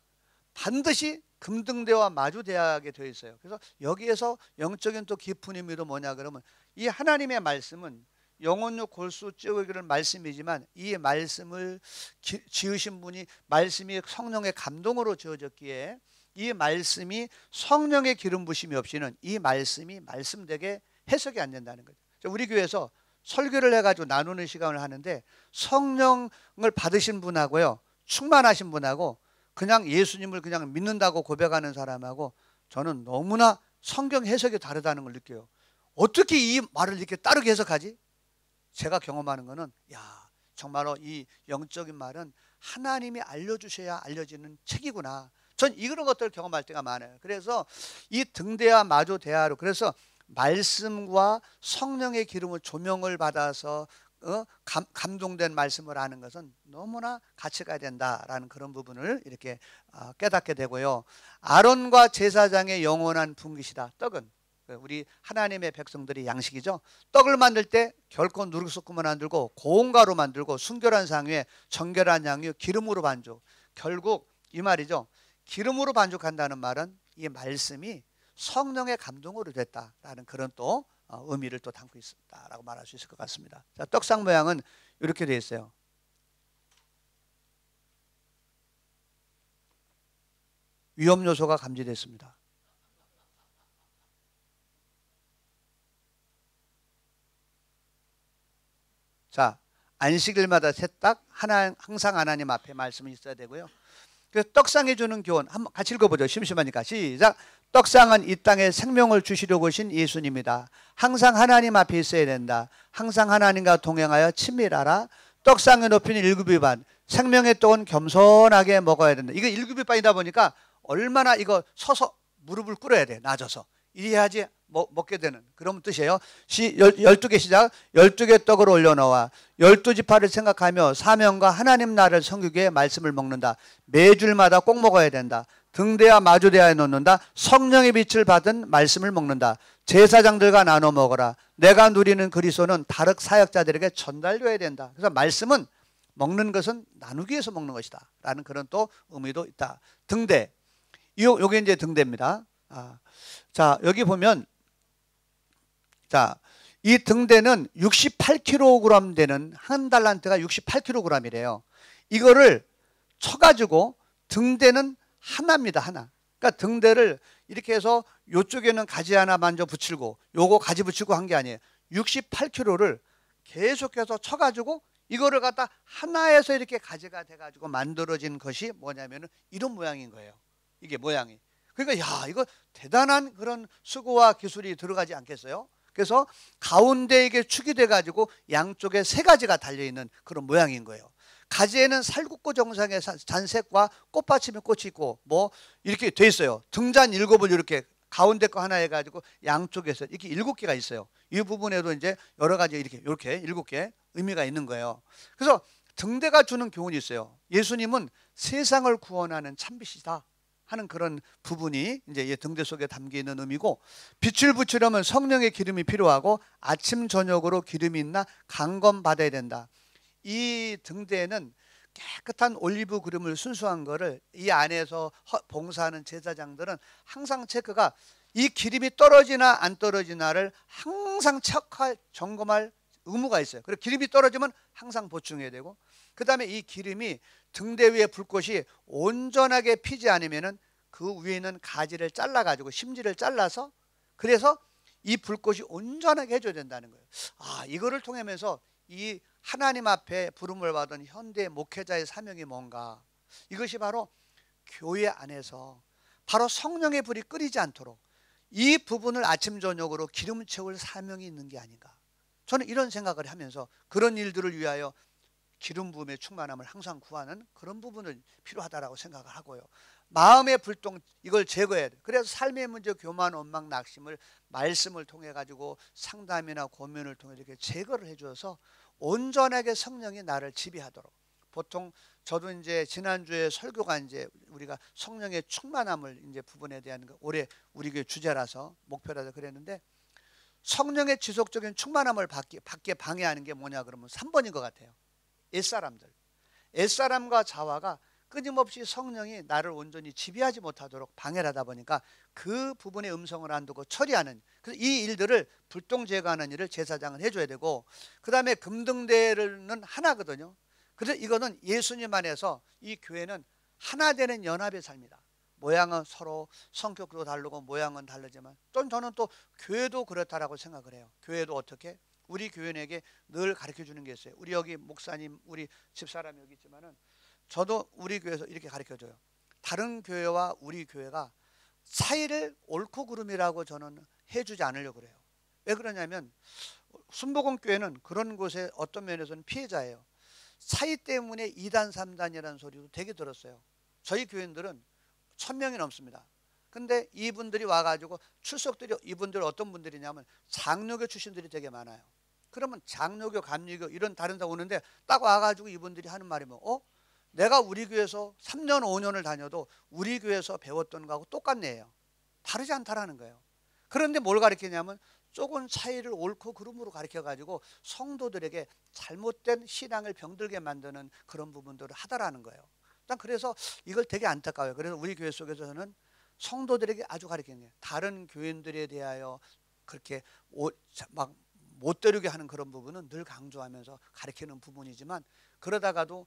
반드시 금등대와 마주대하게 되어 있어요. 그래서 여기에서 영적인 또 깊은 의미도 뭐냐 그러면 이 하나님의 말씀은 영혼육 골수 찌우기를 말씀이지만 이 말씀을 지으신 분이 말씀이 성령의 감동으로 지어졌기에 이 말씀이 성령의 기름 부심이 없이는 이 말씀이 말씀되게 해석이 안 된다는 거죠. 우리 교회에서 설교를 해가지고 나누는 시간을 하는데 성령을 받으신 분하고요, 충만하신 분하고 그냥 예수님을 그냥 믿는다고 고백하는 사람하고 저는 너무나 성경 해석이 다르다는 걸 느껴요. 어떻게 이 말을 이렇게 다르게 해석하지? 제가 경험하는 거는 정말로 이 영적인 말은 하나님이 알려주셔야 알려지는 책이구나. 전 이런 것들을 경험할 때가 많아요. 그래서 이 등대와 마주 대하로 그래서 말씀과 성령의 기름을 조명을 받아서 감동된 말씀을 하는 것은 너무나 가치가 된다라는 그런 부분을 이렇게 깨닫게 되고요. 아론과 제사장의 영원한 분깃이다. 떡은 우리 하나님의 백성들이 양식이죠. 떡을 만들 때 결코 누룩소금은 안 들고 고운 가루 만들고 순결한 상위에 정결한 양유 기름으로 반죽. 결국 이 말이죠. 기름으로 반죽한다는 말은 이 말씀이 성령의 감동으로 됐다라는 그런 또 의미를 또 담고 있다라고 말할 수 있을 것 같습니다. 자, 떡상 모양은 이렇게 되어 있어요. 위험 요소가 감지됐습니다. 자, 안식일마다 새딱 항상 하나님 앞에 말씀이 있어야 되고요. 그래서 떡상이 주는 교훈 한번 같이 읽어보죠. 심심하니까 시작. 떡상은 이 땅에 생명을 주시려고 오신 예수님이다. 항상 하나님 앞에 있어야 된다. 항상 하나님과 동행하여 친밀하라. 떡상의 높이는 1규빗반. 생명의 떡은 겸손하게 먹어야 된다. 이거 1규빗반이다 보니까 얼마나 이거 서서 무릎을 꿇어야 돼. 낮아서. 이래야지 먹게 되는 그런 뜻이에요. 12개 시작. 12개 떡을 올려놓아 12지파를 생각하며 사명과 하나님 나라를 섬기기 위해 말씀을 먹는다. 매줄마다 꼭 먹어야 된다. 등대와 마주대하에 놓는다. 성령의 빛을 받은 말씀을 먹는다. 제사장들과 나눠 먹어라. 내가 누리는 그리스도는 다른 사역자들에게 전달되어야 된다. 그래서 말씀은 먹는 것은 나누기 위해서 먹는 것이다 라는 그런 또 의미도 있다. 등대, 요게 이제 등대입니다. 자, 여기 보면 자, 이 등대는 68kg 되는 한 달란트가 68kg이래요. 이거를 쳐가지고 등대는 하나입니다. 하나. 그러니까 등대를 이렇게 해서 이쪽에는 가지 하나 만져 붙이고 요거 가지 붙이고 한 게 아니에요. 68kg를 계속해서 쳐가지고 이거를 갖다 하나에서 이렇게 가지가 돼가지고 만들어진 것이 뭐냐면은 이런 모양인 거예요. 이게 모양이. 그러니까 이거 대단한 그런 수고와 기술이 들어가지 않겠어요? 그래서 가운데 이게 축이 돼가지고 양쪽에 세 가지가 달려있는 그런 모양인 거예요. 가지에는 살구꽃 정상의 잔색과 꽃받침의 꽃이 있고 뭐 이렇게 돼 있어요. 등잔 7을 이렇게 가운데 거 하나 해가지고 양쪽에서 이렇게 7개가 있어요. 이 부분에도 이제 여러 가지 이렇게 7개 의미가 있는 거예요. 그래서 등대가 주는 교훈이 있어요. 예수님은 세상을 구원하는 참빛이다 하는 그런 부분이 이제 등대 속에 담겨 있는 의미고, 빛을 붙이려면 성령의 기름이 필요하고 아침 저녁으로 기름이 있나 강검 받아야 된다. 이 등대에는 깨끗한 올리브 기름을 순수한 거를 이 안에서 봉사하는 제사장들은 항상 체크가 이 기름이 떨어지나 안 떨어지나를 항상 점검할 의무가 있어요. 그리고 기름이 떨어지면 항상 보충해야 되고, 그 다음에 이 기름이 등대 위에 불꽃이 온전하게 피지 않으면은 그 위에 있는 가지를 잘라가지고 심지를 잘라서, 그래서 이 불꽃이 온전하게 해줘야 된다는 거예요. 이거를 통하면서 이 하나님 앞에 부름을 받은 현대 목회자의 사명이 뭔가, 이것이 바로 교회 안에서 바로 성령의 불이 끓이지 않도록 이 부분을 아침 저녁으로 기름 채울 사명이 있는 게 아닌가, 저는 이런 생각을 하면서 그런 일들을 위하여 기름 부음의 충만함을 항상 구하는 그런 부분을 필요하다라고 생각을 하고요. 마음의 불똥, 이걸 제거해야 돼. 그래서 삶의 문제, 교만, 원망, 낙심을 말씀을 통해 가지고 상담이나 고민을 통해 이렇게 제거를 해줘서 온전하게 성령이 나를 지배하도록. 보통 저도 이제 지난주에 설교가 이제 우리가 성령의 충만함을 이제 부분에 대한 올해 우리 교회 주제라서 목표라서 그랬는데, 성령의 지속적인 충만함을 받게 방해하는 게 뭐냐 그러면 3번인 것 같아요. 옛사람들, 옛사람과 자화가 끊임없이 성령이 나를 온전히 지배하지 못하도록 방해를 하다 보니까 그 부분의 음성을 안 두고 처리하는, 그래서 이 일들을 불똥 제거하는 일을 제사장은 해줘야 되고, 그 다음에 금등대는 하나거든요. 그래서 이거는 예수님 안에서 이 교회는 하나 되는 연합의 삶이다. 모양은 서로 성격도 다르고 모양은 다르지만 저는 또 교회도 그렇다라고 생각을 해요. 교회도 어떻게? 우리 교인에게 늘 가르쳐 주는 게 있어요. 우리 여기 목사님, 우리 집사람 여기 있지만은 저도 우리 교회에서 이렇게 가르쳐 줘요. 다른 교회와 우리 교회가 차이를 옳고 그름이라고 저는 해주지 않으려고 그래요. 왜 그러냐면 순복음 교회는 그런 곳에 어떤 면에서는 피해자예요. 차이 때문에 2단 3단이라는 소리도 되게 들었어요. 저희 교인들은 1000명이 넘습니다. 근데 이분들이 와가지고 출석들이, 이분들 어떤 분들이냐면 장로교 출신들이 되게 많아요. 그러면 장로교, 감리교 이런 다른 데 오는데 딱 와가지고 이분들이 하는 말이 뭐, 내가 우리 교회에서 3년 5년을 다녀도 우리 교회에서 배웠던 거하고 똑같네요. 다르지 않다라는 거예요. 그런데 뭘 가르치냐면 조금 차이를 옳고 그름으로 가르쳐가지고 성도들에게 잘못된 신앙을 병들게 만드는 그런 부분들을 하다라는 거예요. 일단 그래서 이걸 되게 안타까워요. 그래서 우리 교회 속에서는 성도들에게 아주 가르치는 게, 다른 교인들에 대하여 그렇게 막 못 되게 하는 그런 부분은 늘 강조하면서 가르치는 부분이지만, 그러다가도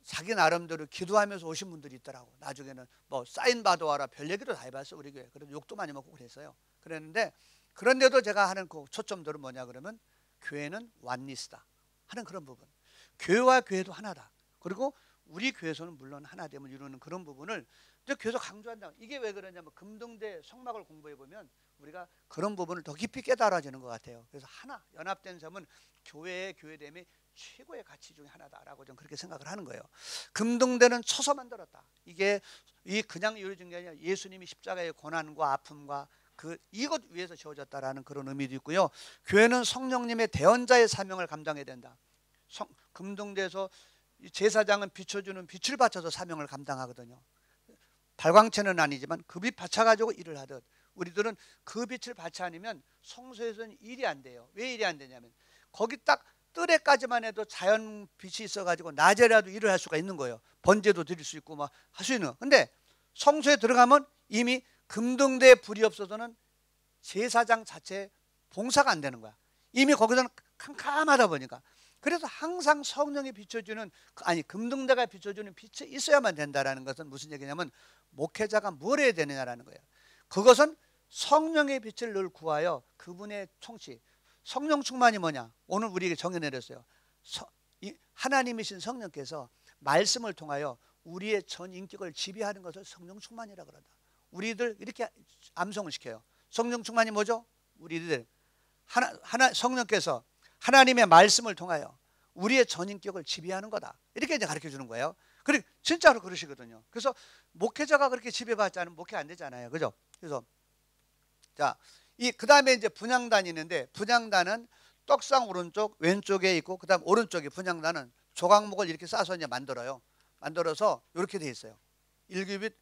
자기 나름대로 기도하면서 오신 분들이 있더라고. 나중에는 뭐 사인 받아와라 별 얘기도 다 해봤어 우리 교회. 그래도 욕도 많이 먹고 그랬어요. 그랬는데 그런데도 제가 하는 그 초점들은 뭐냐 그러면 교회는 완리스다 하는 그런 부분. 교회와 교회도 하나다. 그리고 우리 교회에서는 물론 하나됨을 이루는 그런 부분을 계속 강조한다. 이게 왜 그러냐면 금등대 성막을 공부해 보면 우리가 그런 부분을 더 깊이 깨달아지는 것 같아요. 그래서 하나, 연합된 점은 교회의 교회됨이 최고의 가치 중에 하나다라고 저는 그렇게 생각을 하는 거예요. 금등대는 쳐서 만들었다. 이게 그냥 이루어진 게 아니라 예수님이 십자가의 고난과 아픔과 이것 위에서 지어졌다라는 그런 의미도 있고요. 교회는 성령님의 대언자의 사명을 감당해야 된다. 금등대에서 제사장은 비춰주는 빛을 받쳐서 사명을 감당하거든요. 발광체는 아니지만 그 빛 받쳐가지고 일을 하듯 우리들은 그 빛을 받지 않으면 성소에서는 일이 안 돼요. 왜 일이 안 되냐면 거기 딱 뜰에까지만 해도 자연 빛이 있어가지고 낮에라도 일을 할 수가 있는 거예요. 번제도 드릴 수 있고 막 할 수 있는. 근데 성소에 들어가면 이미 금등대에 불이 없어서는 제사장 자체 봉사가 안 되는 거야. 이미 거기서는 캄캄하다 보니까. 그래서 항상 성령이 비춰주는, 금등대가 비춰주는 빛이 있어야만 된다라는 것은 무슨 얘기냐면 목회자가 뭘 해야 되느냐라는 거예요. 그것은 성령의 빛을 늘 구하여 그분의 통치, 성령 충만이 뭐냐? 오늘 우리에게 정해 내렸어요. 하나님이신 성령께서 말씀을 통하여 우리의 전 인격을 지배하는 것을 성령 충만이라고 그런다. 우리들 이렇게 암송을 시켜요. 성령 충만이 뭐죠? 우리들 성령께서 하나님의 말씀을 통하여 우리의 전인격을 지배하는 거다. 이렇게 이제 가르쳐 주는 거예요. 그리고 진짜로 그러시거든요. 그래서 목회자가 그렇게 지배받지 않으면 목회 안 되잖아요. 그죠? 그래서 자, 그 다음에 이제 분향단이 있는데, 분향단은 떡상 오른쪽, 왼쪽에 있고, 그 다음 오른쪽에 분향단은 조각목을 이렇게 싸서 이제 만들어요. 만들어서 이렇게 돼 있어요. 일규빗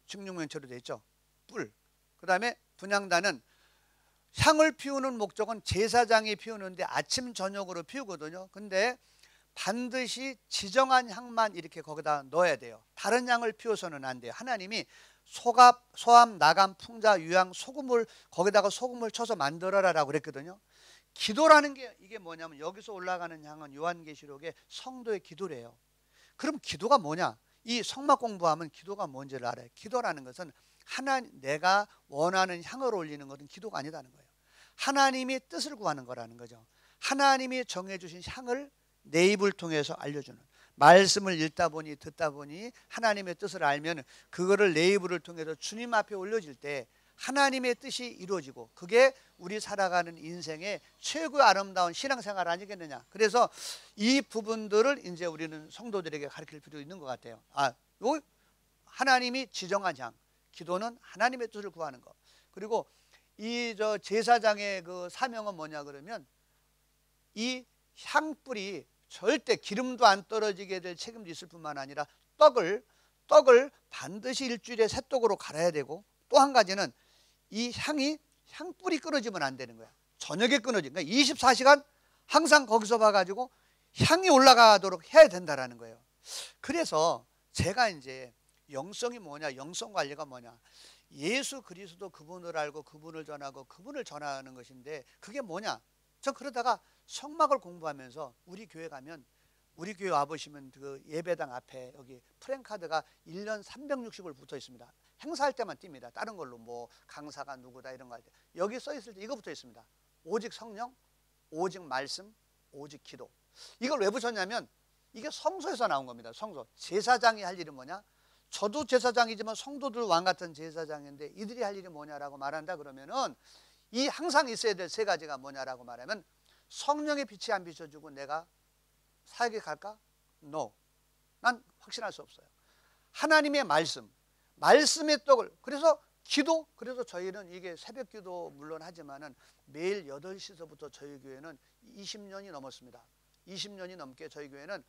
측육면체로 돼 있죠. 뿔. 그 다음에 분향단은 향을 피우는 목적은 제사장이 피우는데 아침 저녁으로 피우거든요. 근데 반드시 지정한 향만 이렇게 거기다 넣어야 돼요. 다른 향을 피워서는 안 돼요. 하나님이 소함, 나감, 풍자, 유향, 소금을 거기다가 소금을 쳐서 만들어라라고 그랬거든요. 기도라는 게 이게 뭐냐면 여기서 올라가는 향은 요한계시록의 성도의 기도래요. 그럼 기도가 뭐냐? 이 성막 공부하면 기도가 뭔지를 알아요. 기도라는 것은 내가 원하는 향을 올리는 것은 기도가 아니다는 거예요. 하나님이 뜻을 구하는 거라는 거죠. 하나님이 정해주신 향을 내 입을 통해서 알려주는, 말씀을 읽다 보니 듣다 보니 하나님의 뜻을 알면 그거를 내 입을 통해서 주님 앞에 올려질 때 하나님의 뜻이 이루어지고, 그게 우리 살아가는 인생의 최고의 아름다운 신앙생활 아니겠느냐. 그래서 이 부분들을 이제 우리는 성도들에게 가르칠 필요 있는 것 같아요. 요 하나님이 지정한 향, 기도는 하나님의 뜻을 구하는 것. 그리고 이 제사장의 그 사명은 뭐냐 그러면, 이 향불이 절대 기름도 안 떨어지게 될 책임도 있을 뿐만 아니라 떡을 반드시 일주일에 새떡으로 갈아야 되고, 또 한 가지는 이 향불이 끊어지면 안 되는 거야. 저녁에 끊어진, 그러니까 24시간 항상 거기서 봐가지고 향이 올라가도록 해야 된다라는 거예요. 그래서 제가 이제 영성이 뭐냐, 영성 관리가 뭐냐, 예수 그리스도 그분을 알고 그분을 전하고 그분을 전하는 것인데, 그게 뭐냐. 전 그러다가 성막을 공부하면서 우리 교회 가면, 우리 교회 와보시면 그 예배당 앞에 여기 프랭카드가 1년 360을 붙어 있습니다. 행사할 때만 띱니다. 다른 걸로 뭐 강사가 누구다 이런 거 할 때 여기 써 있을 때 이거 붙어 있습니다. 오직 성령, 오직 말씀, 오직 기도. 이걸 왜 붙였냐면 이게 성소에서 나온 겁니다. 성소. 제사장이 할 일은 뭐냐? 저도 제사장이지만 성도들 왕 같은 제사장인데 이들이 할 일이 뭐냐라고 말한다 그러면은, 이 항상 있어야 될 세 가지가 뭐냐라고 말하면, 성령의 빛이 안 비춰주고 내가 사역에 갈까? No. 난 확신할 수 없어요. 하나님의 말씀의 떡을, 그래서 기도, 그래서 저희는 이게 새벽 기도 물론 하지만은 매일 8시서부터 저희 교회는 20년이 넘었습니다. 20년이 넘게 저희 교회는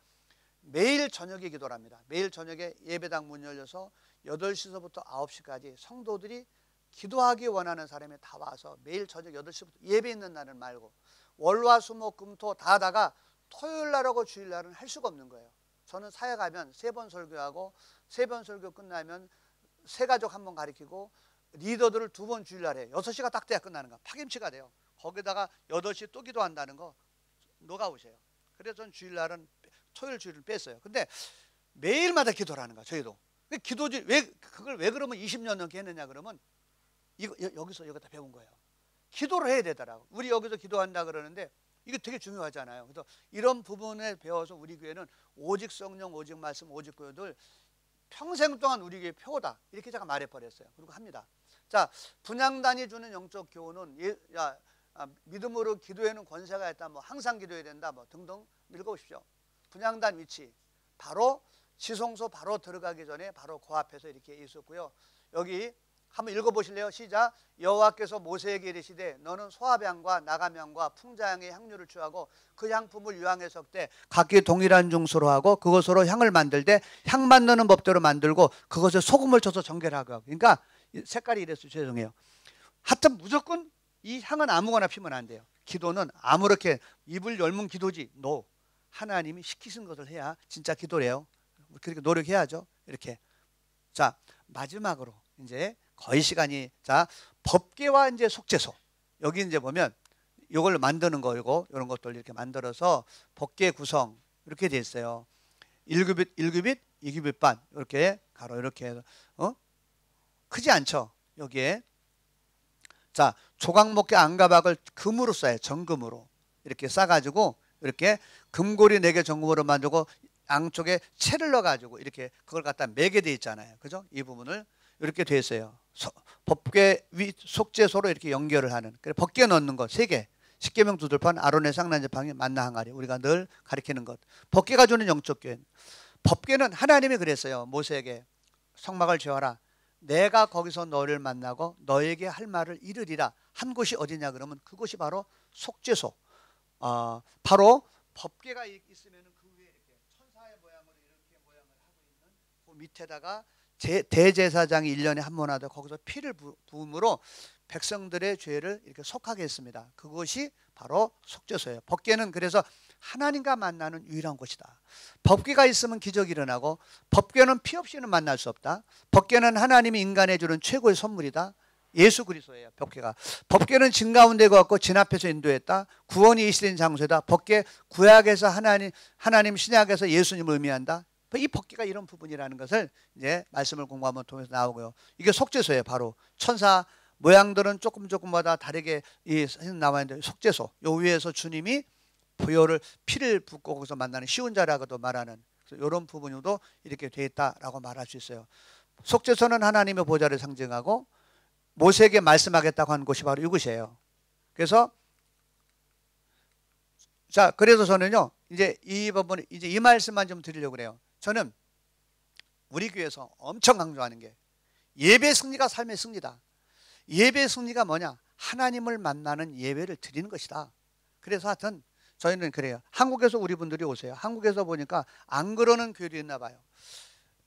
매일 저녁에 기도를 합니다. 매일 저녁에 예배당 문 열려서 8시서부터 9시까지 성도들이 기도하기 원하는 사람이 다 와서 매일 저녁 8시부터, 예배 있는 날은 말고 월화수목금토 다 하다가 토요일 날하고 주일 날은 할 수가 없는 거예요. 저는 사역하면 3번 설교하고 3번 설교 끝나면 세 가족 한 번 가르치고 리더들을 2번 주일 날 해요. 6시가 딱 돼야 끝나는 거야. 파김치가 돼요. 거기다가 8시 또 기도한다는 거 녹아오세요. 그래서 전 주일 날은, 토요일 주일을 뺐어요. 근데 매일마다 기도를 하는 거야. 저희도. 기도지, 그걸 왜 그러면 20년 넘게 했느냐 그러면, 여기서 다 배운 거예요. 기도를 해야 되더라고. 우리 여기서 기도한다 그러는데 이게 되게 중요하잖아요. 그래서 이런 부분에 배워서 우리 교회는 오직 성령, 오직 말씀, 오직 교회들 평생 동안 우리 교회 표다, 이렇게 제가 말해버렸어요. 그리고 합니다. 자, 분향단이 주는 영적 교훈은 믿음으로 기도에는 권세가 있다, 뭐 항상 기도해야 된다, 뭐 등등 읽어보십시오. 분향단 위치 바로 지성소 바로 들어가기 전에 바로 그 앞에서 이렇게 있었고요. 여기 한번 읽어보실래요? 시작. 여호와께서 모세에게 이르시되 너는 소화병과 나가면과 풍자향의 향료를 취하고 그 향품을 유황에 섞되 각기 동일한 중수로 하고 그것으로 향을 만들되 향 만드는 법대로 만들고 그것에 소금을 쳐서 정결하고. 그러니까 색깔이 이랬어요. 죄송해요. 하여튼 무조건 이 향은 아무거나 피면 안 돼요. 기도는 아무렇게 입을 열문 기도지. 노. 하나님이 시키신 것을 해야 진짜 기도래요. 그렇게 노력해야죠. 이렇게. 자, 마지막으로 이제 거의 시간이, 자, 법궤와 이제 속죄소. 여기 이제 보면 이걸 만드는 거고, 이런 것들 이렇게 만들어서 법궤 구성 이렇게 돼 있어요. 1규빗, 2규빗 반 이렇게 가로 이렇게 해서 크지 않죠. 여기에. 자, 조각목계 안가박을 금으로 싸요. 정금으로 이렇게 싸가지고 이렇게 금고리 4개 정금으로 만들고 양쪽에 채를 넣어가지고 이렇게 그걸 갖다 매게 돼 있잖아요. 그죠? 이 부분을 이렇게 돼 있어요. 법궤 위 속죄소로 이렇게 연결을 하는. 그래, 법궤 넣는 거 3개. 십계명 두들판, 아론의 쌍난지팡이, 만나 항아리. 우리가 늘 가리키는 것. 법궤가 주는 영적 교회. 법궤는 하나님이 그랬어요. 모세에게 성막을 지어라. 내가 거기서 너를 만나고 너에게 할 말을 이르리라. 한 곳이 어디냐 그러면 그곳이 바로 속죄소. 바로 법궤가 있으면 그 위에 이렇게 천사의 모양으로 이렇게 모양을 하고 있는 그 밑에다가 대제사장이 1년에 한 번 하다 거기서 피를 부음으로 백성들의 죄를 이렇게 속하게 했습니다. 그것이 바로 속죄소예요. 법궤는 그래서 하나님과 만나는 유일한 곳이다. 법궤가 있으면 기적이 일어나고, 법궤는 피 없이는 만날 수 없다. 법궤는 하나님이 인간에 주는 최고의 선물이다. 예수 그리스도예요. 법궤가. 법궤는 진 가운데 갖고 진 앞에서 인도했다. 구원이 이시된 장소다. 법궤 구약에서 하나님 신약에서 예수님을 의미한다. 이 법궤가 이런 부분이라는 것을 이제 말씀을 공부하면 통해서 나오고요. 이게 속죄소예요. 바로 천사 모양들은 조금마다 다르게 나와 있는데 속죄소. 요 위에서 주님이 보혈을 피를 붓고 거기서 만나는 시운자라고도 말하는 이런 부분도 이렇게 되어 있다라고 말할 수 있어요. 속죄소는 하나님의 보좌를 상징하고 모세에게 말씀하겠다고 한 곳이 바로 이곳이에요. 그래서 그래서 저는요 이제 이 부분 이제 이 말씀만 좀 드리려고 그래요. 저는 우리 교회에서 엄청 강조하는 게 예배 승리가 삶의 승리다. 예배 승리가 뭐냐? 하나님을 만나는 예배를 드리는 것이다. 그래서 하여튼 저희는 그래요. 한국에서 우리 분들이 오세요. 한국에서 보니까 안 그러는 교회도 있나 봐요.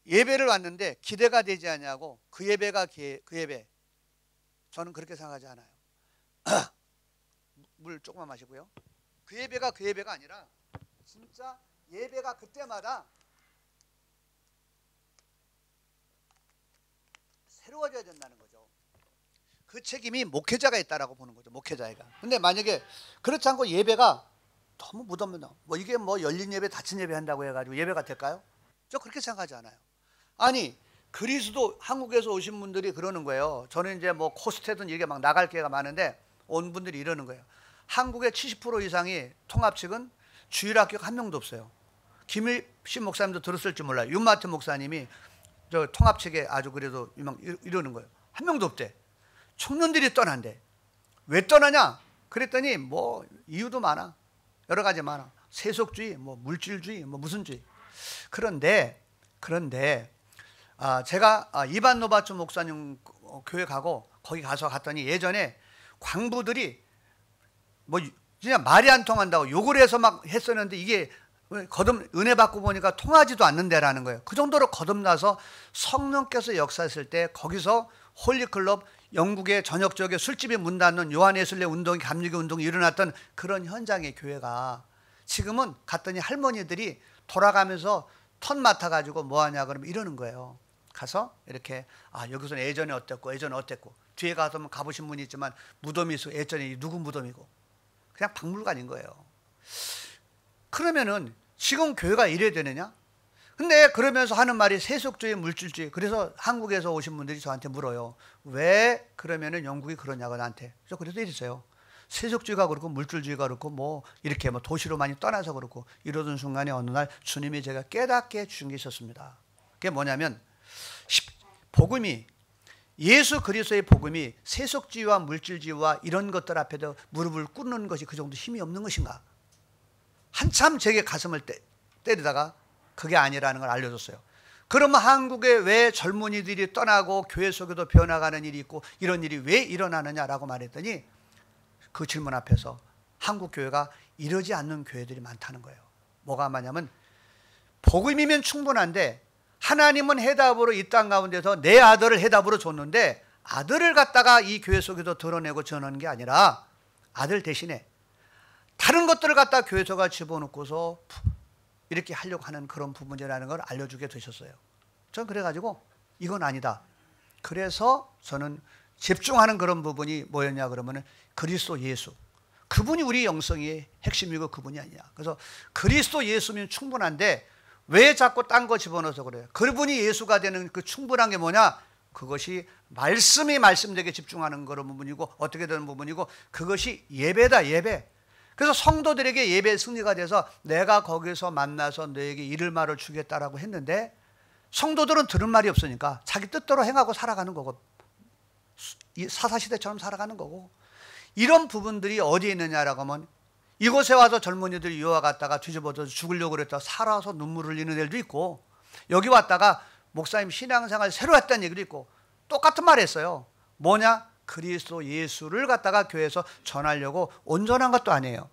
예배를 왔는데 기대가 되지 않냐고 그 예배가 그 예배. 저는 그렇게 생각하지 않아요. 물 조금만 마시고요. 그 예배가 아니라 진짜 예배가 그때마다 새로워져야 된다는 거죠. 그 책임이 목회자가 있다라고 보는 거죠. 목회자가. 근데 만약에 그렇지 않고 예배가 너무 무덤무덤 이게 열린 예배 닫힌 예배 한다고 해가지고 예배가 될까요? 저 그렇게 생각하지 않아요. 아니 그리스도 한국에서 오신 분들이 그러는 거예요. 저는 이제 코스트든 이게 막 나갈 기회가 많은데 온 분들이 이러는 거예요. 한국의 70% 이상이 통합 측은 주일학교가 한 명도 없어요. 김일신 목사님도 들었을지 몰라요. 윤마트 목사님이 저 통합 측에 아주 그래도 이러는 거예요. 한 명도 없대. 청년들이 떠난대. 왜 떠나냐? 그랬더니 이유도 많아. 여러 가지 많아. 세속주의, 물질주의, 무슨 주의. 그런데 제가 이반 노바츠 목사님 교회 가고 거기 갔더니 예전에 광부들이 진짜 말이 안 통한다고 욕을 해서 막 했었는데 이게 은혜 받고 보니까 통하지도 않는데라는 거예요. 그 정도로 거듭나서 성령께서 역사했을 때 거기서 홀리클럽 영국의 저녁 지역에 술집이 문 닫는 요한예술의 운동이 감리교 운동이 일어났던 그런 현장의 교회가 지금은 갔더니 할머니들이 돌아가면서 턴 맡아가지고 뭐하냐 그러면 이러는 거예요. 가서 이렇게 여기서는 예전에 어땠고 뒤에 가서 가보신 분이 있지만 무덤이 있어. 예전에 누구 무덤이고 그냥 박물관인 거예요. 그러면은 지금 교회가 이래야 되느냐? 근데 그러면서 하는 말이 세속주의, 물질주의. 그래서 한국에서 오신 분들이 저한테 물어요. 왜 그러면은 영국이 그러냐고 나한테. 그래서 이랬어요. 세속주의가 그렇고 물질주의가 그렇고 이렇게 도시로 많이 떠나서 그렇고 이러던 순간에 어느 날 주님이 제가 깨닫게 주신 게 있었습니다. 그게 뭐냐면 복음이 예수 그리스도의 복음이 세속주의와 물질주의와 이런 것들 앞에도 무릎을 꿇는 것이 그 정도 힘이 없는 것인가? 한참 제게 가슴을 때리다가 그게 아니라는 걸 알려줬어요. 그러면 한국에 왜 젊은이들이 떠나고 교회 속에도 변화가는 일이 있고 이런 일이 왜 일어나느냐라고 말했더니 그 질문 앞에서 한국 교회가 이러지 않는 교회들이 많다는 거예요. 뭐가 많냐면 복음이면 충분한데 하나님은 해답으로 이 땅 가운데서 내 아들을 해답으로 줬는데 아들을 갖다가 이 교회 속에서 드러내고 전하는 게 아니라 아들 대신에 다른 것들을 갖다 교회 속에 집어넣고서 이렇게 하려고 하는 그런 부분이라는 걸 알려주게 되셨어요. 전 그래가지고 이건 아니다. 그래서 저는 집중하는 그런 부분이 뭐였냐 그러면은 그리스도 예수. 그분이 우리 영성의 핵심이고 그분이 아니냐. 그래서 그리스도 예수면 충분한데 왜 자꾸 딴 거 집어넣어서 그래요? 그분이 예수가 되는 그 충분한 게 뭐냐? 그것이 말씀이 말씀되게 집중하는 그런 부분이고 어떻게 되는 부분이고 그것이 예배다 예배. 그래서 성도들에게 예배 승리가 돼서 내가 거기서 만나서 너에게 이를 말을 주겠다라고 했는데 성도들은 들은 말이 없으니까 자기 뜻대로 행하고 살아가는 거고 사사시대처럼 살아가는 거고 이런 부분들이 어디에 있느냐라고 하면 이곳에 와서 젊은이들이 이와 갔다가 뒤집어져 죽으려고 그랬다가 살아서 눈물을 흘리는 애들도 있고 여기 왔다가 목사님 신앙생활 새로 했다는 얘기도 있고 똑같은 말 했어요. 뭐냐? 그리스도 예수를 갖다가 교회에서 전하려고 온전한 것도 아니에요.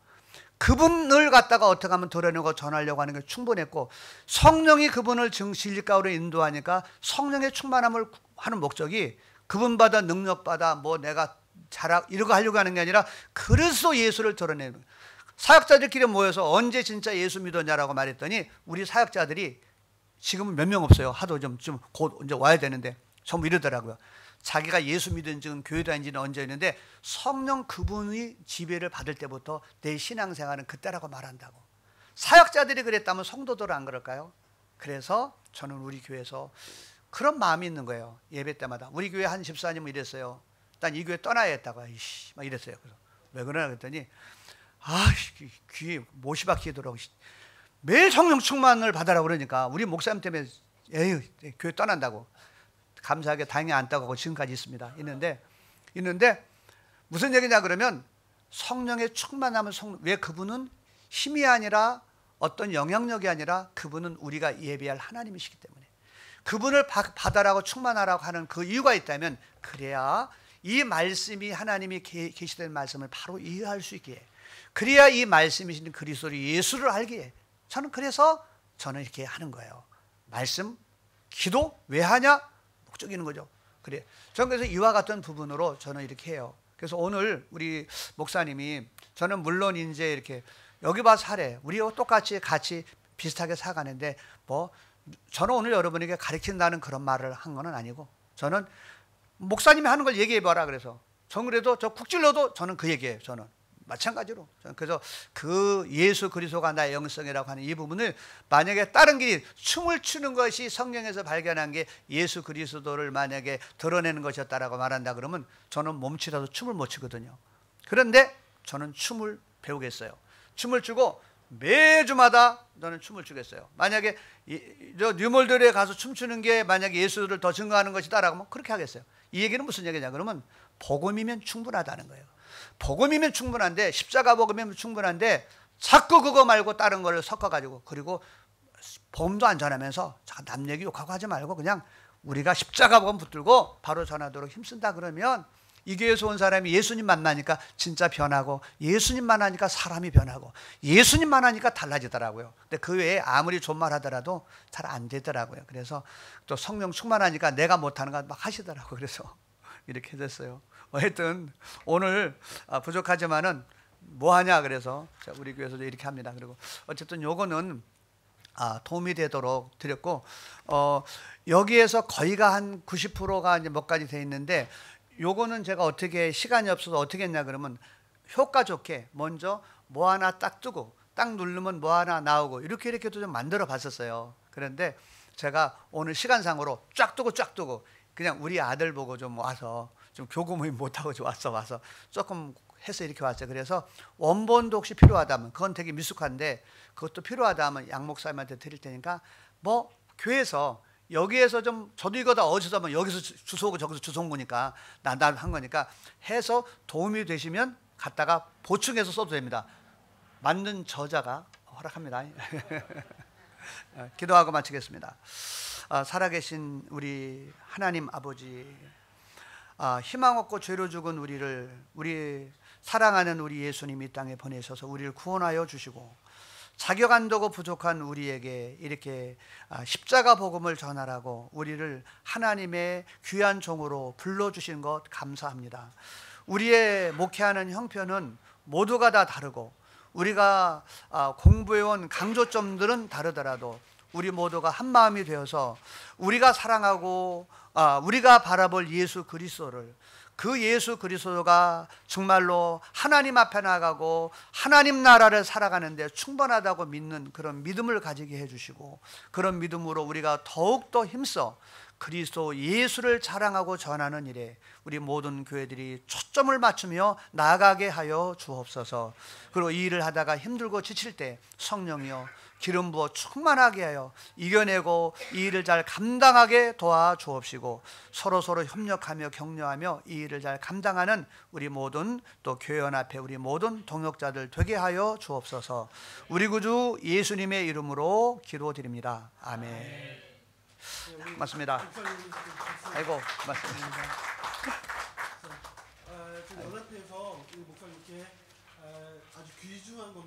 그분을 갖다가 어떻게 하면 드러내고 전하려고 하는 게 충분했고 성령이 그분을 진리 가운데 인도하니까 성령의 충만함을 하는 목적이 그분받아 능력받아 내가 이러고 하려고 하는 게 아니라 그리스도 예수를 드러내는 거예요. 사역자들끼리 모여서 언제 진짜 예수 믿었냐라고 말했더니 우리 사역자들이 지금은 몇 명 없어요. 하도 좀 곧 이제 와야 되는데 전부 이러더라고요. 자기가 예수 믿은 지는 교회 다닌 지는 언제였는데 성령 그분이 지배를 받을 때부터 내 신앙생활은 그때라고 말한다고. 사역자들이 그랬다면 성도들은 안 그럴까요? 그래서 저는 우리 교회에서 그런 마음이 있는 거예요. 예배 때마다. 우리 교회 한 집사님은 이랬어요. 난 이 교회 떠나야겠다고. 이씨, 막 이랬어요. 그래서 왜 그러나 그랬더니 귀에 못이 박히도록 매일 성령 충만을 받아라 그러니까 우리 목사님 때문에 에휴 교회 떠난다고. 감사하게 다행히 안 따고 지금까지 있습니다. 있는데 무슨 얘기냐 그러면 성령의 충만함은 왜 그분은 힘이 아니라 어떤 영향력이 아니라 그분은 우리가 예배할 하나님이시기 때문에 그분을 받아라고 충만하라고 하는 그 이유가 있다면 그래야 이 말씀이 하나님이 계시된 말씀을 바로 이해할 수 있기에 그래야 이 말씀이신 그리스도를 예수를 알기에 그래서 저는 이렇게 하는 거예요. 말씀, 기도 왜 하냐? 목적이 있는 거죠. 그래. 저는 그래서 이와 같은 부분으로 저는 이렇게 해요. 그래서 오늘 우리 목사님이 저는 물론 이제 이렇게 여기 봐서 하래. 우리와 똑같이 같이 비슷하게 살아가는데 저는 오늘 여러분에게 가르친다는 그런 말을 한 건 아니고 저는 목사님이 하는 걸 얘기해 봐라 그래서 전 그래도 저 국질러도 저는 그 얘기예요. 저는 마찬가지로 그래서 그 예수 그리스도가 나의 영성이라고 하는 이 부분을 만약에 다른 길이 춤을 추는 것이 성경에서 발견한 게 예수 그리스도를 만약에 드러내는 것이었다라고 말한다 그러면 저는 몸치라도 춤을 못 추거든요. 그런데 저는 춤을 배우겠어요. 춤을 추고 매주마다 저는 춤을 추겠어요. 만약에 저 뉴몰드에 가서 춤추는 게 만약에 예수를 더 증거하는 것이다라고 하면 그렇게 하겠어요. 이 얘기는 무슨 얘기냐 그러면 복음이면 충분하다는 거예요. 복음이면 충분한데 십자가 복음이면 충분한데 자꾸 그거 말고 다른 거를 섞어가지고 그리고 보험도 안 전하면서 남 얘기 욕하고 하지 말고 그냥 우리가 십자가 복음 붙들고 바로 전하도록 힘쓴다 그러면 이 교회에서 온 사람이 예수님 만나니까 진짜 변하고 예수님 만나니까 사람이 변하고 예수님 만나니까 달라지더라고요. 근데 그 외에 아무리 존말하더라도 잘 안 되더라고요. 그래서 또 성령 충만하니까 내가 못하는 거 막 하시더라고요. 그래서 이렇게 됐어요. 하여튼 오늘 부족하지만은 뭐 하냐 그래서 우리 교회에서도 이렇게 합니다. 그리고 어쨌든 요거는 도움이 되도록 드렸고 여기에서 거의가 한 90%가 이제 몇 가지 돼 있는데 요거는 제가 어떻게 시간이 없어서 어떻게 했냐 그러면 효과 좋게 먼저 뭐 하나 딱 뜨고 딱 누르면 뭐 하나 나오고 이렇게도 좀 만들어 봤었어요. 그런데 제가 오늘 시간상으로 쫙 뜨고 그냥 우리 아들 보고 좀 와서 좀 교구 모임 못하고 와서 조금 해서 이렇게 왔어요. 그래서 원본도 혹시 필요하다면 그건 되게 미숙한데 그것도 필요하다면 양 목사님한테 드릴 테니까 뭐 교회에서 여기에서 좀 저도 이거 다 어디서 하면 여기서 주워오고 저기서 주워온 거니까 난 한 거니까 해서 도움이 되시면 갖다가 보충해서 써도 됩니다. 만든 저자가 허락합니다. 기도하고 마치겠습니다. 살아계신 우리 하나님 아버지, 희망 없고 죄로 죽은 우리 사랑하는 우리 예수님 이 땅에 보내셔서 우리를 구원하여 주시고 자격 안 되고 부족한 우리에게 이렇게 십자가 복음을 전하라고 우리를 하나님의 귀한 종으로 불러주신 것 감사합니다. 우리의 목회하는 형편은 모두가 다 다르고 우리가 공부해온 강조점들은 다르더라도 우리 모두가 한 마음이 되어서 우리가 사랑하고 우리가 바라볼 예수 그리스도를 그 예수 그리스도가 정말로 하나님 앞에 나가고 하나님 나라를 살아가는데 충분하다고 믿는 그런 믿음을 가지게 해주시고 그런 믿음으로 우리가 더욱더 힘써 그리스도 예수를 자랑하고 전하는 일에 우리 모든 교회들이 초점을 맞추며 나아가게 하여 주옵소서. 그리고 이 일을 하다가 힘들고 지칠 때 성령이여 기름 부어 충만하게 하여 이겨내고 이 일을 잘 감당하게 도와주옵시고 서로 협력하며 격려하며 이 일을 잘 감당하는 우리 모든 또 교회원 앞에 우리 모든 동역자들 되게 하여 주옵소서. 우리 구주 예수님의 이름으로 기도드립니다. 아멘. 맞습니다. 아이고 맞습니다. 연합회에서 목사님께 아주 귀중한 겁니다.